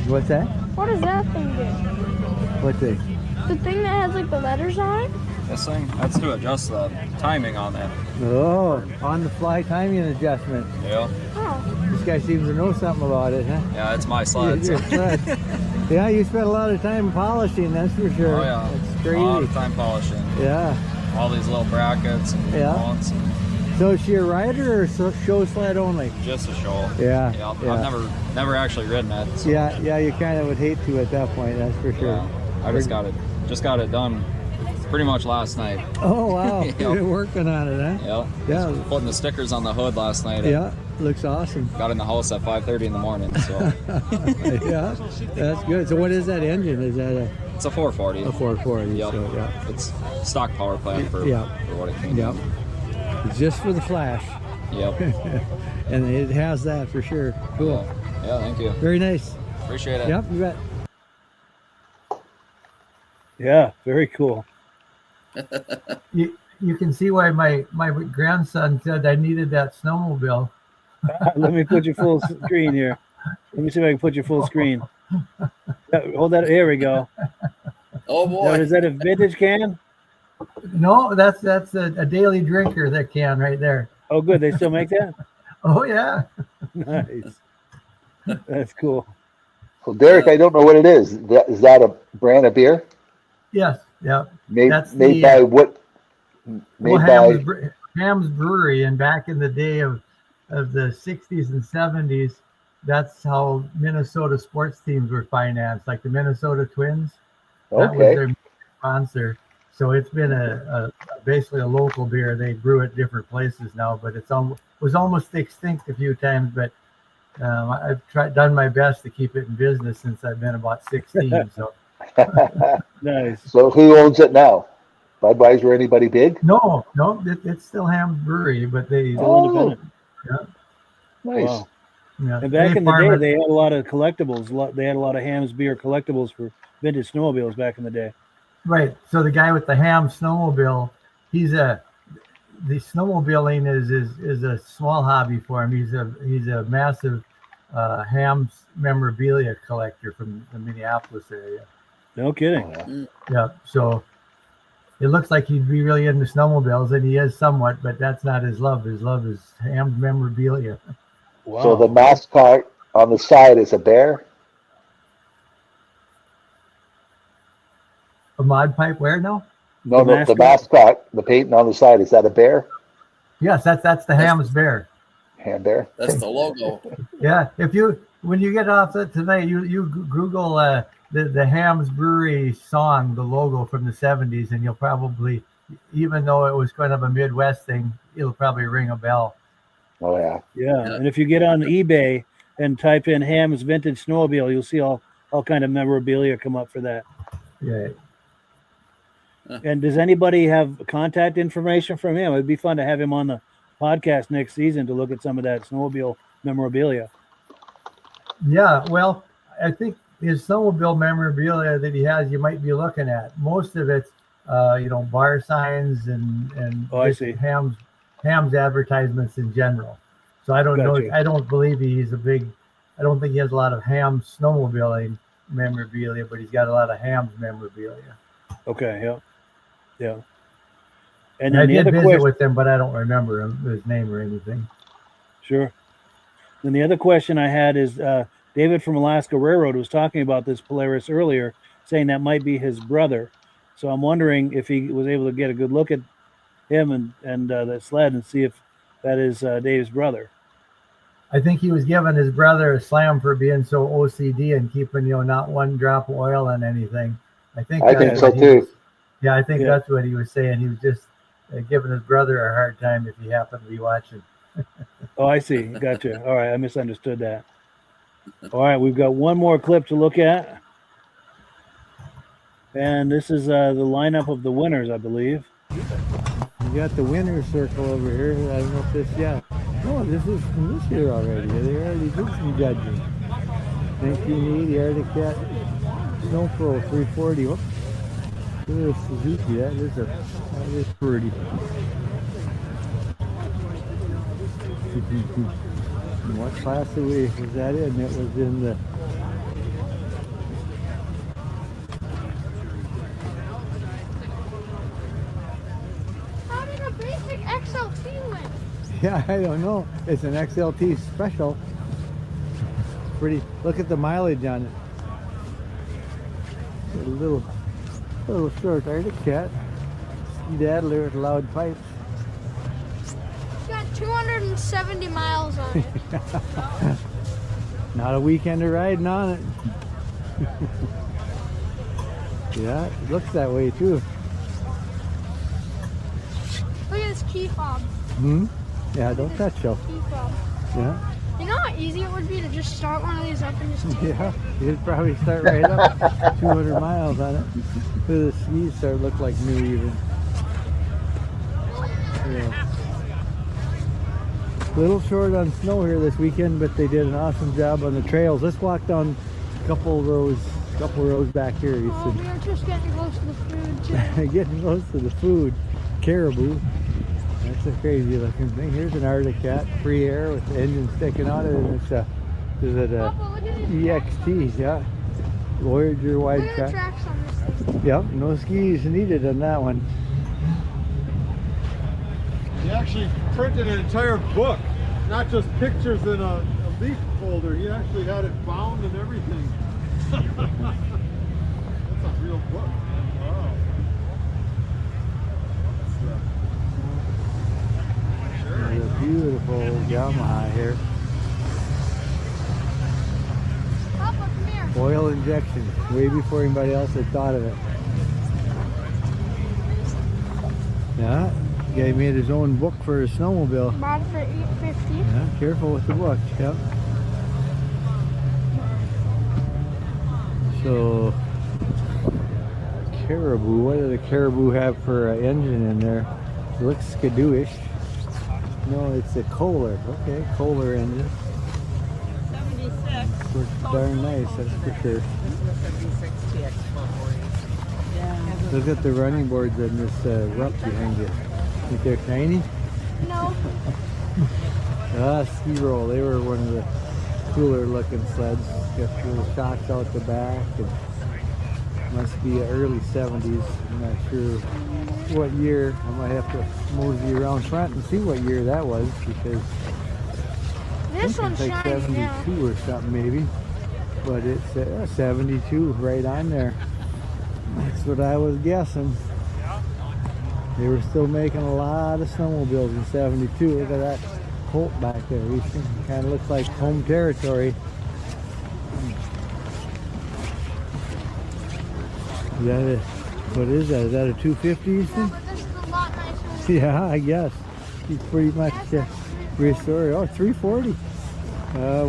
What's that? What does that thing do? What thing? The thing that has like the letters on it? This thing? That's to adjust the timing on that. Oh, on the fly timing adjustment. Yeah. Oh. This guy seems to know something about it, huh? Yeah, it's my sled. Your sled. Yeah, you spent a lot of time polishing, that's for sure. Oh yeah. It's crazy. A lot of time polishing. Yeah. All these little brackets and mounts. So is she a rider or show sled only? Just a show. Yeah. I've never actually ridden it. So. Yeah, you kind of would hate to at that point, that's for sure. Yeah. I just got it done pretty much last night. Oh wow. You've been working on it, huh? Yeah. Putting the stickers on the hood last night. Yeah, looks awesome. Got in the house at 5:30 in the morning. So yeah, that's good. So what is that engine? Is that it's a 440. A 440. Yep. So, yeah. It's stock power plant for what it came. Yep. Just for the flash. Yep. And it has that for sure. Cool. Yeah, thank you. Very nice. Appreciate it. Yep, you bet. Yeah, very cool. You can see why my grandson said I needed that snowmobile. Let me put your full screen here. Let me see if I can put your full screen. Hold that. Here we go. Oh boy. Now, is that a vintage can? No, that's a daily drinker, that can right there. Oh, good. They still make that? Oh, yeah. Nice. That's cool. Well, Derek, I don't know what it is. Is that a brand of beer? Yes. Yeah. Made the, by what? Made by Ham's Brewery, and back in the day of the 60s and 70s, that's how Minnesota sports teams were financed, like the Minnesota Twins. That was their sponsor. So it's been a basically a local beer. They brew it different places now, but was almost extinct a few times. But I've done my best to keep it in business since I've been about 16. So Nice. So who owns it now? Budweiser or anybody big? no, it's still Ham's Brewery, but they Still independent. yeah, Nice. Wow. yeah. And back They in the farm day, it. they had a lot of collectibles. They had a lot of Ham's beer collectibles for vintage snowmobiles back in the day. Right. So the guy with the Ham snowmobile, the snowmobiling is a small hobby for him. He's a massive Ham's memorabilia collector from the Minneapolis area. No kidding. Yeah. So it looks like he'd be really into snowmobiles, and he is somewhat, but that's not his love. His love is Ham's memorabilia. Wow. So the mascot on the side is a bear? A mod pipe where now? No, The the mascot, the painting on the side, is that a bear? Yes, that's the Ham's bear. Ham bear? That's the logo. Yeah, when you get off it tonight, you Google the Ham's Brewery song, the logo from the 70s, and you'll probably, even though it was kind of a Midwest thing, it'll probably ring a bell. Oh, yeah. Yeah. And if you get on eBay and type in Ham's Vintage Snowmobile, you'll see all kind of memorabilia come up for that. Yeah. And does anybody have contact information from him? It'd be fun to have him on the podcast next season to look at some of that snowmobile memorabilia. Yeah, well, I think his snowmobile memorabilia that he has, you might be looking at. Most of it's, bar signs and Oh, I see. Ham's advertisements in general. So I don't Gotcha. know. I don't believe I don't think he has a lot of Ham snowmobiling memorabilia, but he's got a lot of Ham's memorabilia. Okay. Yeah. Yeah. And then I the did other visit question, with him, but I don't remember his name or anything. sure. Then the other question I had is David from Alaska Railroad was talking about this Polaris earlier, saying that might be his brother. So I'm wondering if he was able to get a good look at him and that sled and see if that is Dave's brother. I think he was giving his brother a slam for being so OCD and keeping, not one drop of oil in anything. I think so what he too. was- yeah, I think Yeah. that's what he was saying. He was just giving his brother a hard time if he happened to be watching. Oh, I see. Gotcha. All right. I misunderstood that. All right. We've got one more clip to look at. And this is the lineup of the winners, I believe. You got the winner's circle over here. I don't know if this, yeah. No, this is from this year already. They already did some judging. 1980 Arctic Cat Snow Pro 340. Whoops. Look at this Suzuki. That is pretty. And what class was that in? It was in the How did a basic XLT win? Yeah, I don't know. It's an XLT special. Pretty. Look at the mileage on it. A little short Arctic Cat. Skedaddler with loud pipes. It's got 270 miles on it. Not a weekender riding on it. Yeah, it looks that way too. Look at this key fob. Yeah, don't touch them. Key fob. Yeah. You know how easy it would be to just start one of these up and just take Yeah, you'd probably start right up 200 miles on it. The skis start to look like new even. Yeah. Little short on snow here this weekend, but they did an awesome job on the trails. Let's walk down a couple rows back here. You Oh, we are just getting close to the food too. see, getting close to the food. Caribou. That's a crazy looking thing. Here's an Arctic Cat, free air with the engine sticking out of it. And it's is it a Papa, look at these EXT? Yeah. Voyager wide Look at the track. tracks on this thing. Yep, no skis needed on that one. He actually printed an entire book, not just pictures in a leaf folder. He actually had it bound and everything. That's a real book. Wow. There's a beautiful Yamaha here. Papa, come here. Oil injection, way before anybody else had thought of it. Yeah, the guy made his own book for his snowmobile. Bought it for $8.50. Yeah, careful with the book. Yep. So, Caribou. What did the Caribou have for an engine in there? It looks skidoo-ish. No, it's a Kohler. Okay, Kohler engine. 76. Works darn nice, that's for sure. Look at the running boards on this rup behind you. Think they're shiny? No. Ski roll. They were one of the cooler looking sleds. Got little shocks out the back. And must be early 70s. I'm not sure what year. I might have to mosey around front and see what year that was, because This one's like shiny 72 now. or something maybe. But it's 72 right on there. That's what I was guessing. They were still making a lot of snowmobiles in 72. Look at that Colt back there. He kind of looks like home territory. Is that a, what is that? Is that a 250? Yeah, but this is a lot nicer. Yeah, I guess. He's pretty much restored. Oh, 340.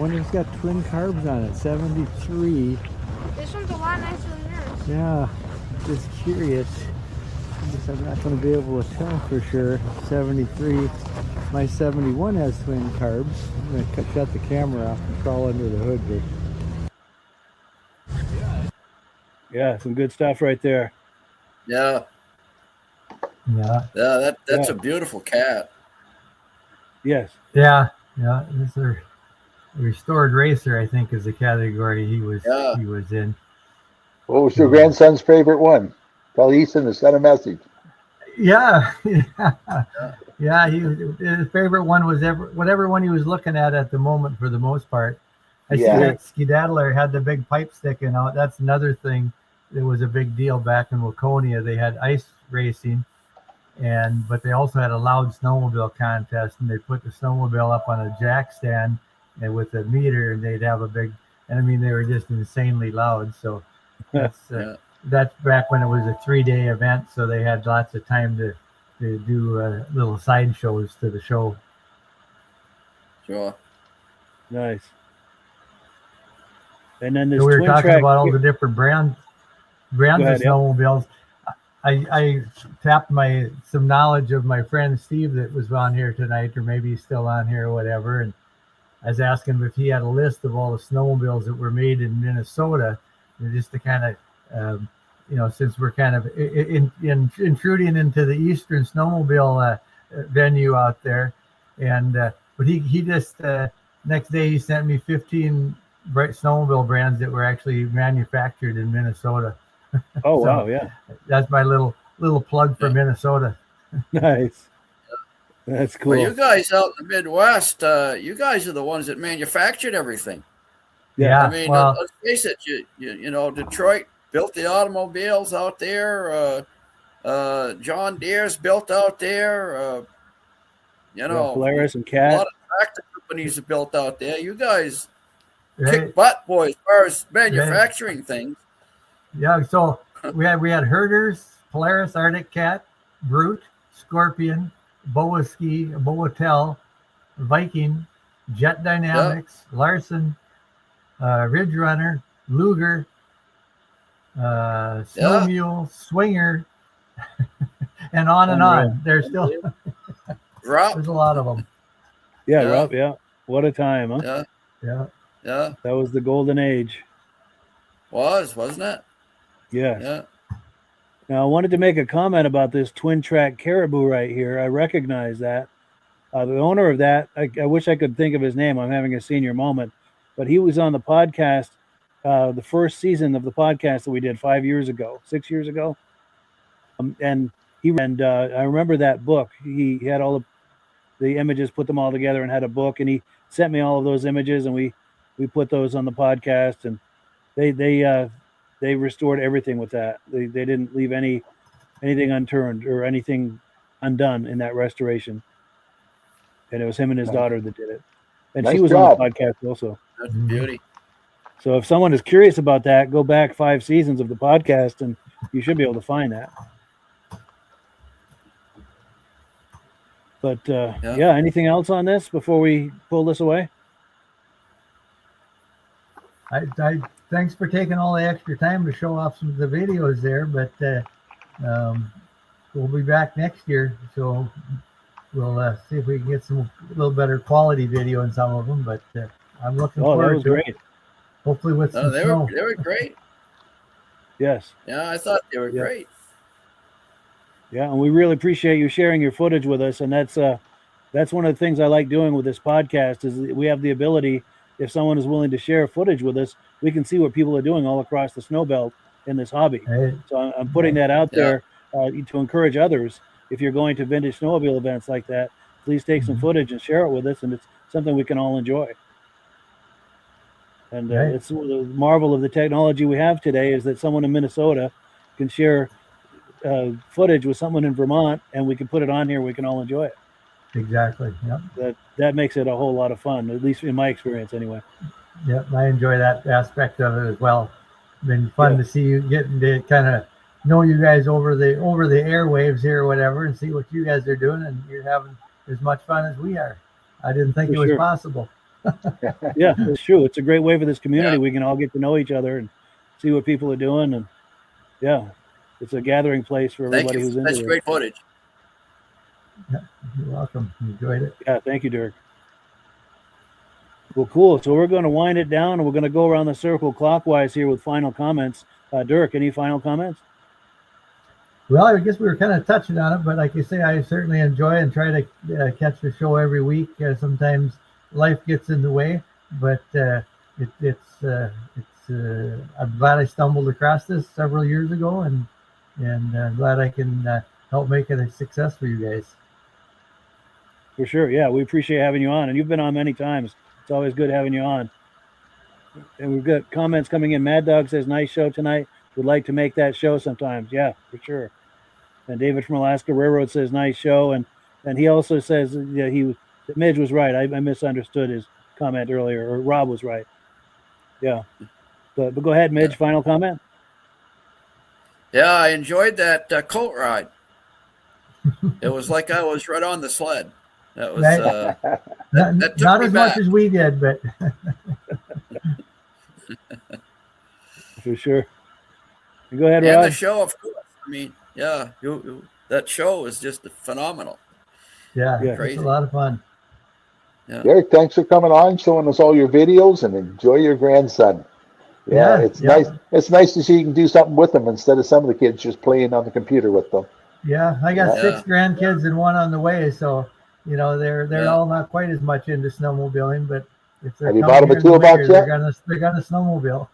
When it's got twin carbs on it, 73. This one's a lot nicer than yours. Yeah, just curious. I guess I'm not going to be able to tell for sure. 73. My 71 has twin carbs. I'm going to shut the camera off and crawl under the hood here. Yeah, some good stuff right there. Yeah. Yeah. Yeah, that's a beautiful cat. Yes. Yeah. This is a restored racer, I think, is the category he was in. What was your grandson's favorite one? Tell Easton to send a message. Yeah. His favorite one was whatever one he was looking at the moment, for the most part. I see that Skedaddler had the big pipe sticking out. That's another thing that was a big deal back in Waconia. They had ice racing, but they also had a loud snowmobile contest, and they put the snowmobile up on a jack stand and with a meter, and they'd have a big, and I mean, they were just insanely loud. So that's back when it was a 3-day event, so they had lots of time to do little side shows to the show. Sure. Nice. And then this So we were twin talking track about all the different brands of snowmobiles. I tapped some knowledge of my friend Steve that was on here tonight, or maybe he's still on here or whatever, and I was asking him if he had a list of all the snowmobiles that were made in Minnesota, just to kind of, since we're kind of intruding into the Eastern snowmobile venue out there, but he just next day he sent me 15 snowmobile brands that were actually manufactured in Minnesota. Oh, So wow, yeah. That's my little plug for Minnesota. Nice. That's cool. Well, you guys out in the Midwest, you guys are the ones that manufactured everything. Yeah. I mean, let's face it, you know, Detroit built the automobiles out there. John Deere's built out there. Polaris and a Cat. lot of tractor companies are built out there. You guys kick butt, boy, as far as manufacturing things. Yeah, so we had Herders, Polaris, Arctic Cat, Brute, Scorpion, Boa Ski, Boa Tel, Viking, Jet Dynamics, Larson, Ridge Runner, Luger, Snow Mule, Swinger, and on and on. There's still there's a lot of them. Yeah, Rob, yeah. What a time, huh? Yeah. That was the golden age. Wasn't it? Yes. Yeah. Now, I wanted to make a comment about this twin track Caribou right here. I recognize that. The owner of that, I wish I could think of his name. I'm having a senior moment. But he was on the podcast, the first season of the podcast that we did 6 years ago. And I remember that book. He had all the images, put them all together and had a book. And he sent me all of those images, and we put those on the podcast. And they restored everything with that. They didn't leave anything unturned or anything undone in that restoration. And it was him and his daughter that did it. And Nice she was job. on the podcast also. That's beauty. So if someone is curious about that, go back 5 seasons of the podcast and you should be able to find that. But yeah, anything else on this before we pull this away? I thanks for taking all the extra time to show off some of the videos there, but we'll be back next year, so we'll see if we can get a little better quality video in some of them. But I'm looking forward to it. Hopefully with some snow. They were great. Yes. Yeah, I thought they were great. Yeah, and we really appreciate you sharing your footage with us, and that's one of the things I like doing with this podcast is we have the ability, if someone is willing to share footage with us, we can see what people are doing all across the snow belt in this hobby. Right. So I'm putting that out there to encourage others. If you're going to vintage snowmobile events like that, please take some footage and share it with us, and it's something we can all enjoy. And it's the marvel of the technology we have today is that someone in Minnesota can share footage with someone in Vermont, and we can put it on here. We can all enjoy it. Exactly. Yep. That makes it a whole lot of fun, at least in my experience, anyway. Yep, I enjoy that aspect of it as well. Been fun to see you getting to kind of know you guys over the airwaves here or whatever, and see what you guys are doing, and you're having as much fun as we are. I didn't think it was possible. Yeah, it's true. It's a great way for this community. We can all get to know each other and see what people are doing, and it's a gathering place for everybody who's into it. That's great footage. Yeah, you're welcome. Enjoyed it. Yeah, thank you, Dirk. Well, cool. So we're going to wind it down, and we're going to go around the circle clockwise here with final comments. Dirk, any final comments? Well, I guess we were kind of touching on it, but like you say, I certainly enjoy and try to catch the show every week. Sometimes life gets in the way, but I'm glad I stumbled across this several years ago, and I'm glad I can help make it a success for you guys. For sure. Yeah, we appreciate having you on, and you've been on many times. It's always good having you on. And we've got comments coming in. Mad Dog says, nice show tonight. Would like to make that show sometimes. Yeah, for sure. And David from Alaska Railroad says, nice show. And he also says that Midge was right. I misunderstood his comment earlier, or Rob was right. Yeah. But go ahead, Midge, final comment. Yeah, I enjoyed that colt ride. It was like I was right on the sled. That was not as much as we did, but for sure. Go ahead, Rob. And the show, of course. I mean, that show is just phenomenal. Yeah, it's a lot of fun. Yeah. Derek, thanks for coming on, showing us all your videos, and enjoy your grandson. Yeah, it's nice. It's nice to see you can do something with them instead of some of the kids just playing on the computer with them. Yeah, I got 6 grandkids and 1 on the way, so they're all not quite as much into snowmobiling, but if they're have you bought them a toolbox yet? They're gonna snowmobile.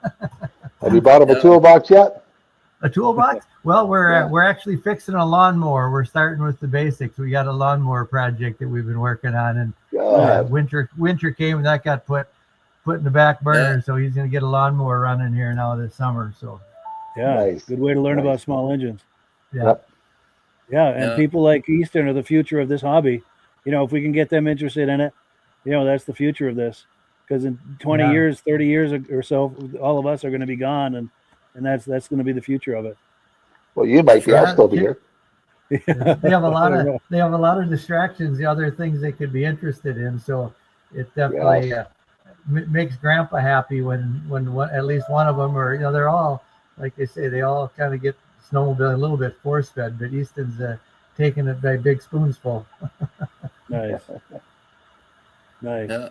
Have you bought them a toolbox yet? A toolbox? Well, we're actually fixing a lawnmower. We're starting with the basics. We got a lawnmower project that we've been working on, and winter came and that got put in the back burner. So he's going to get a lawnmower running here now this summer. So good way to learn about small engines. Yeah, and people like Easton are the future of this hobby. If we can get them interested in it, that's the future of this. Because in 20 years, 30 years or so, all of us are going to be gone, and that's going to be the future of it. Well, you might be. I'll still be here. They have a lot of distractions, the other things they could be interested in. So it definitely makes Grandpa happy when at least one of them, or they're all, like they say, they all kind of get snowmobiling a little bit force fed, but Easton's taking it by big spoonsful. Nice. Yeah.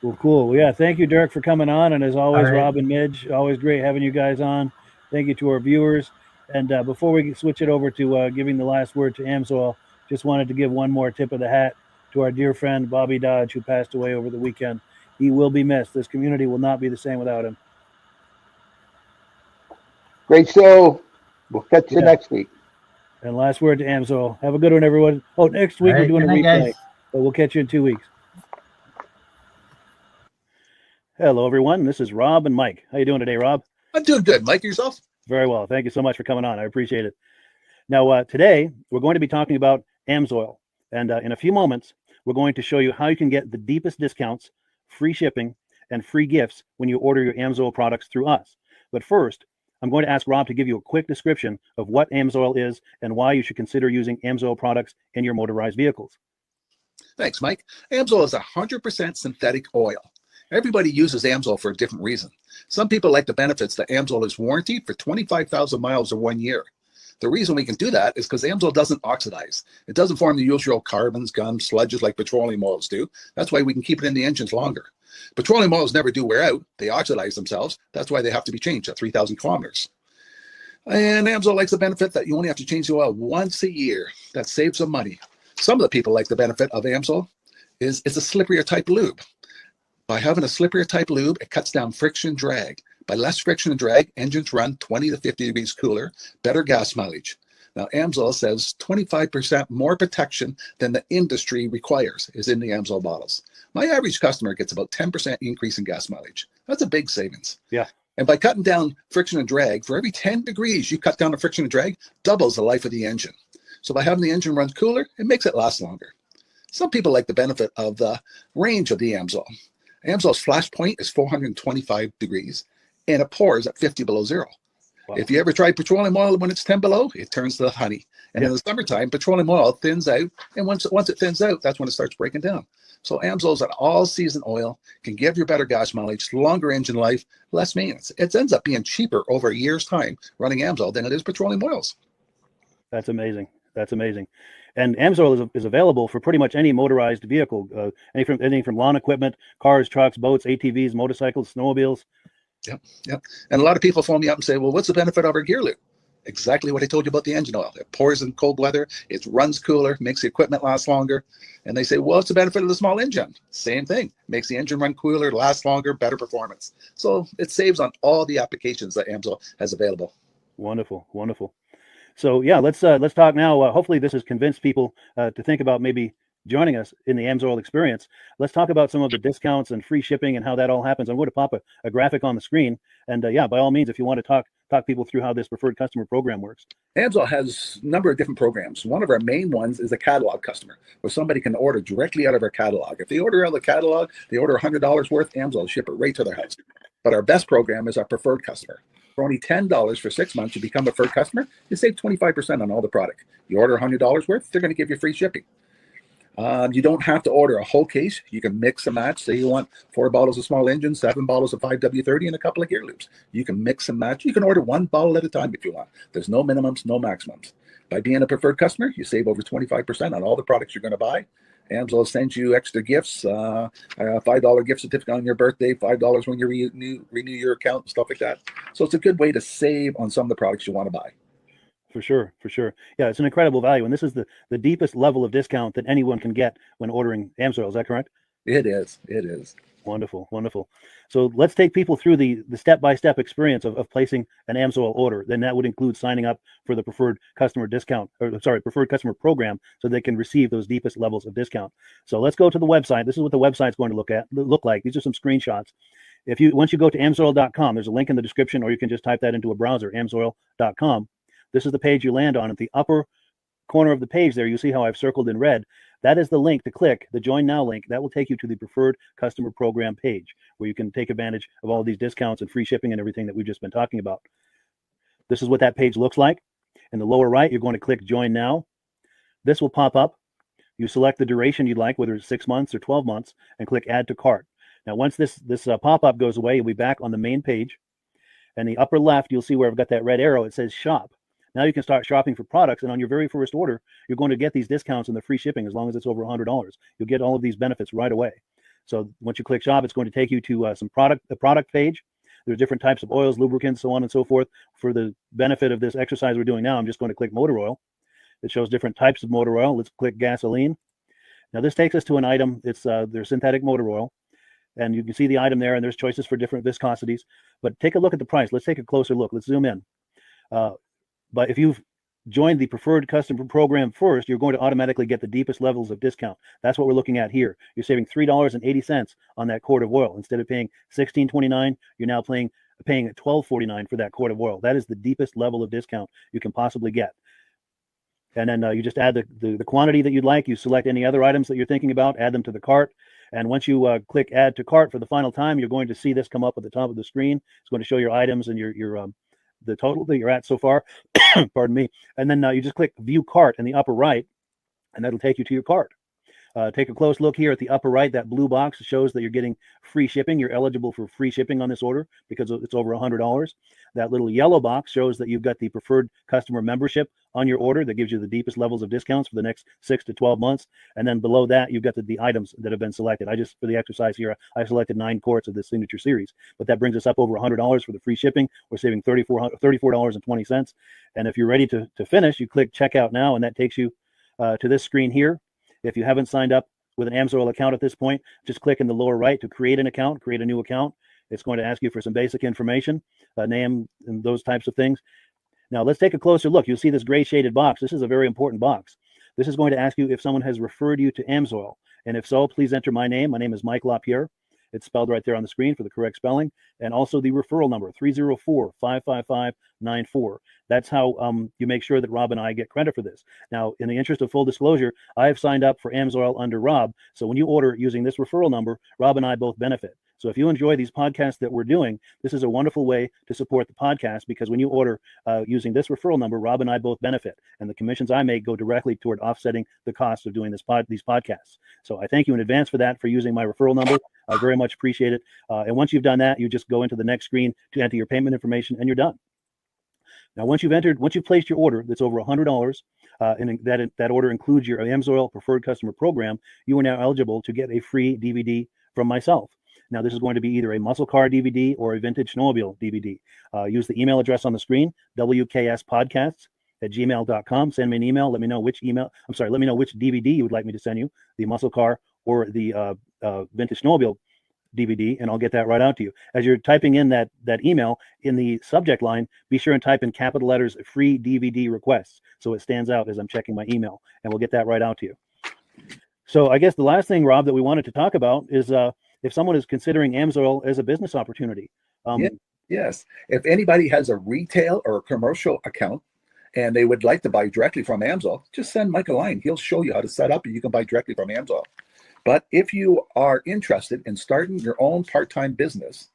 Well, cool. Well, yeah, thank you, Dirk, for coming on. And as always, Rob and Midge, always great having you guys on. Thank you to our viewers. And before we switch it over to giving the last word to Amsoil, just wanted to give one more tip of the hat to our dear friend, Bobby Dodge, who passed away over the weekend. He will be missed. This community will not be the same without him. Great show. We'll catch you next week. And last word to Amsoil. Have a good one, everyone. Oh, next week we're doing a replay, but we'll catch you in 2 weeks. Hello, everyone. This is Rob and Mike. How you doing today, Rob? I'm doing good. Mike, yourself? Very well. Thank you so much for coming on. I appreciate it. Now, today, we're going to be talking about Amsoil. And in a few moments, we're going to show you how you can get the deepest discounts, free shipping, and free gifts when you order your Amsoil products through us. But first, I'm going to ask Rob to give you a quick description of what Amsoil is and why you should consider using Amsoil products in your motorized vehicles. Thanks, Mike. Amsoil is 100% synthetic oil. Everybody uses Amsoil for a different reason. Some people like the benefits that Amsoil is warranted for 25,000 miles or 1 year. The reason we can do that is because Amsoil doesn't oxidize. It doesn't form the usual carbons, gums, sludges like petroleum oils do. That's why we can keep it in the engines longer. Petroleum oils never do wear out. They oxidize themselves. That's why they have to be changed at 3,000 kilometers. And Amsoil likes the benefit that you only have to change the oil once a year. That saves some money. Some of the people like the benefit of Amsoil is it's a slipperier type lube. By having a slipperier type lube, it cuts down friction drag. By less friction and drag, engines run 20 to 50 degrees cooler, better gas mileage. Now, Amsoil says 25% more protection than the industry requires is in the Amsoil bottles. My average customer gets about 10% increase in gas mileage. That's a big savings. Yeah. And by cutting down friction and drag, for every 10 degrees you cut down the friction and drag, doubles the life of the engine. So by having the engine run cooler, it makes it last longer. Some people like the benefit of the range of the Amsoil. Amsoil's flash point is 425 degrees, and it pours at 50 below zero. Wow. If you ever tried petroleum oil when it's 10 below, it turns to honey. And in the summertime, petroleum oil thins out, and once it thins out, that's when it starts breaking down. So Amsoil is an all-season oil, can give you better gas mileage, longer engine life, less maintenance. It ends up being cheaper over a year's time running Amsoil than it is petroleum oils. That's amazing. That's amazing. And Amsoil is available for pretty much any motorized vehicle, anything from lawn equipment, cars, trucks, boats, ATVs, motorcycles, snowmobiles. Yep. And a lot of people phone me up and say, well, what's the benefit of our gear lube? Exactly what I told you about the engine oil. It pours in cold weather, it runs cooler, makes the equipment last longer. And they say, well, what's the benefit of the small engine? Same thing. Makes the engine run cooler, last longer, better performance. So it saves on all the applications that Amsoil has available. Wonderful, wonderful. So yeah, let's talk now. Hopefully this has convinced people to think about maybe joining us in the Amsoil experience. Let's talk about some of the discounts and free shipping and how that all happens. I'm going to pop a graphic on the screen. And yeah, by all means, if you want to talk people through how this preferred customer program works. Amsoil has a number of different programs. One of our main ones is a catalog customer, where somebody can order directly out of our catalog. If they order out of the catalog, they order $100 worth, Amsoil will ship it right to their house. But our best program is our preferred customer. For only $10 for 6 months, you become a preferred customer, you save 25% on all the product. You order $100 worth, they're going to give you free shipping. You don't have to order a whole case. You can mix and match. Say you want 4 bottles of small engine, 7 bottles of 5W30, and a couple of gear loops. You can mix and match. You can order 1 bottle at a time if you want. There's no minimums, no maximums. By being a preferred customer, you save over 25% on all the products you're going to buy. Amsoil sends you extra gifts, a $5 gift certificate on your birthday, $5 when you renew your account, stuff like that. So it's a good way to save on some of the products you want to buy. For sure. Yeah, it's an incredible value. And this is the deepest level of discount that anyone can get when ordering Amsoil. Is that correct? It is. Wonderful. So let's take people through the step-by-step experience of placing an Amsoil order. Then that would include signing up for the preferred customer preferred customer program, so they can receive those deepest levels of discount. So let's go to the website. This is what the website's going to look like. These are some screenshots. Once you go to amsoil.com, there's a link in the description, or you can just type that into a browser, amsoil.com. This is the page you land on. At the upper corner of the page there, you see how I've circled in red. That is the link to click, the Join Now link. That will take you to the Preferred Customer Program page, where you can take advantage of all these discounts and free shipping and everything that we've just been talking about. This is what that page looks like. In the lower right, you're going to click Join Now. This will pop up. You select the duration you'd like, whether it's 6 months or 12 months, and click Add to Cart. Now, once this pop-up goes away, you'll be back on the main page. And the upper left, you'll see where I've got that red arrow. It says Shop. Now you can start shopping for products, and on your very first order, you're going to get these discounts and the free shipping as long as it's over $100. You'll get all of these benefits right away. So once you click Shop, it's going to take you to the product page. There's different types of oils, lubricants, so on and so forth. For the benefit of this exercise we're doing now, I'm just going to click motor oil. It shows different types of motor oil. Let's click gasoline. Now this takes us to an item. It's their synthetic motor oil. And you can see the item there, and there's choices for different viscosities. But take a look at the price. Let's take a closer look. Let's zoom in. But if you've joined the preferred customer program first, you're going to automatically get the deepest levels of discount. That's what we're looking at here. You're saving $3.80 on that quart of oil. Instead of paying $16.29, you're now paying $12.49 for that quart of oil. That is the deepest level of discount you can possibly get. And then you just add the quantity that you'd like. You select any other items that you're thinking about, add them to the cart. And once you click Add to Cart for the final time, you're going to see this come up at the top of the screen. It's going to show your items and your the total that you're at so far. Pardon me. And then you just click View Cart in the upper right, and that'll take you to your cart. Take a close look here at the upper right. That blue box shows that you're getting free shipping. You're eligible for free shipping on this order because it's over $100. That little yellow box shows that you've got the preferred customer membership on your order that gives you the deepest levels of discounts for the next 6 to 12 months. And then below that, you've got the items that have been selected. For the exercise here, I selected 9 quarts of the signature series, but that brings us up over $100 for the free shipping. We're saving $34.20. And if you're ready to finish, you click checkout now, and that takes you to this screen here. If you haven't signed up with an AMSOIL account at this point, just click in the lower right to create an account, create a new account. It's going to ask you for some basic information, name, and those types of things. Now let's take a closer look. You'll see this gray shaded box. This is a very important box. This is going to ask you if someone has referred you to AMSOIL. And if so, please enter my name. My name is Mike LaPierre. It's spelled right there on the screen for the correct spelling. And also the referral number, 304-555-94. That's how you make sure that Rob and I get credit for this. Now, in the interest of full disclosure, I have signed up for AMSOIL under Rob. So when you order using this referral number, Rob and I both benefit. So if you enjoy these podcasts that we're doing, this is a wonderful way to support the podcast, because when you order using this referral number, Rob and I both benefit. And the commissions I make go directly toward offsetting the cost of doing these podcasts. So I thank you in advance for that, for using my referral number. I very much appreciate it. And once you've done that, you just go into the next screen to enter your payment information, and you're done. Now, once you've placed your order that's over $100, and that order includes your AMSOIL Preferred Customer Program, you are now eligible to get a free DVD from myself. Now, this is going to be either a muscle car DVD or a vintage snowmobile DVD. Use the email address on the screen, wkspodcasts@gmail.com. Send me an email. Let me know which DVD you would like me to send you, the muscle car or the vintage snowmobile DVD, and I'll get that right out to you. As you're typing in that email, in the subject line, be sure and type in capital letters "free DVD requests" so it stands out as I'm checking my email, and we'll get that right out to you. So I guess the last thing, Rob, that we wanted to talk about is if someone is considering AMSOIL as a business opportunity. Yes. If anybody has a retail or a commercial account and they would like to buy directly from AMSOIL, just send Mike a line. He'll show you how to set up, and you can buy directly from AMSOIL. But if you are interested in starting your own part-time business,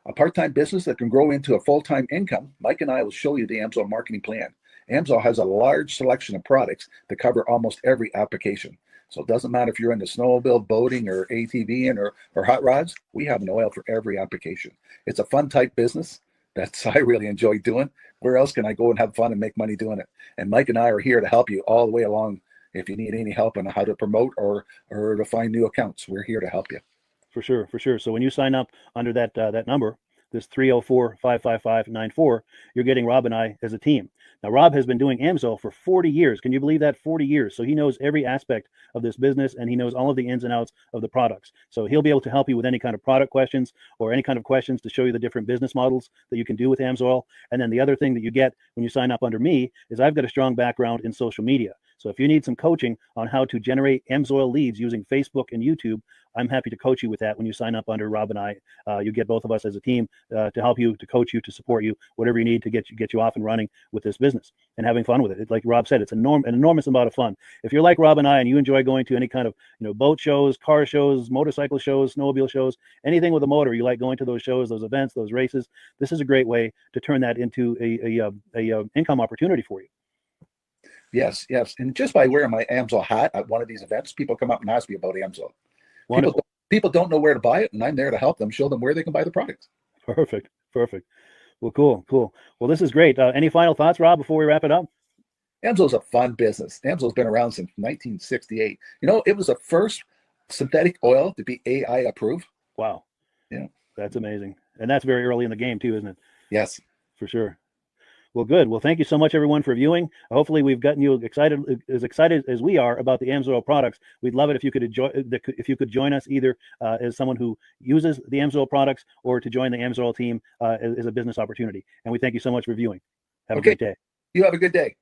a part-time business that can grow into a full-time income, Mike and I will show you the AMSOIL marketing plan. AMSOIL has a large selection of products that cover almost every application. So it doesn't matter if you're into snowmobile, boating, or ATVing, or hot rods. We have an oil for every application. It's a fun type business that I really enjoy doing. Where else can I go and have fun and make money doing it? And Mike and I are here to help you all the way along. If you need any help on how to promote or to find new accounts, we're here to help you. For sure. So when you sign up under that number, this 304-555-94, you're getting Rob and I as a team. Now, Rob has been doing AMSOIL for 40 years. Can you believe that? 40 years. So he knows every aspect of this business, and he knows all of the ins and outs of the products. So he'll be able to help you with any kind of product questions or any kind of questions to show you the different business models that you can do with AMSOIL. And then the other thing that you get when you sign up under me is I've got a strong background in social media. So if you need some coaching on how to generate AMSOIL leads using Facebook and YouTube, I'm happy to coach you with that when you sign up under Rob and I. You get both of us as a team to help you, to coach you, to support you, whatever you need to get you off and running with this business and having fun with it. Like Rob said, it's an enormous amount of fun. If you're like Rob and I and you enjoy going to any kind of boat shows, car shows, motorcycle shows, snowmobile shows, anything with a motor, you like going to those shows, those events, those races, this is a great way to turn that into a income opportunity for you. Yes. And just by wearing my AMSOIL hat at one of these events, people come up and ask me about AMSOIL. People don't know where to buy it, and I'm there to help them, show them where they can buy the product. Perfect. Well, cool. Well, this is great. Any final thoughts, Rob, before we wrap it up? AMSOIL's a fun business. AMSOIL's been around since 1968. It was the first synthetic oil to be AI approved. Wow. Yeah. That's amazing. And that's very early in the game too, isn't it? Yes. For sure. Well, good. Well, thank you so much, everyone, for viewing. Hopefully, we've gotten you excited as we are about the AMSOIL products. We'd love it if you could join us either as someone who uses the AMSOIL products or to join the AMSOIL team as a business opportunity. And we thank you so much for viewing. Have a great day. You have a good day.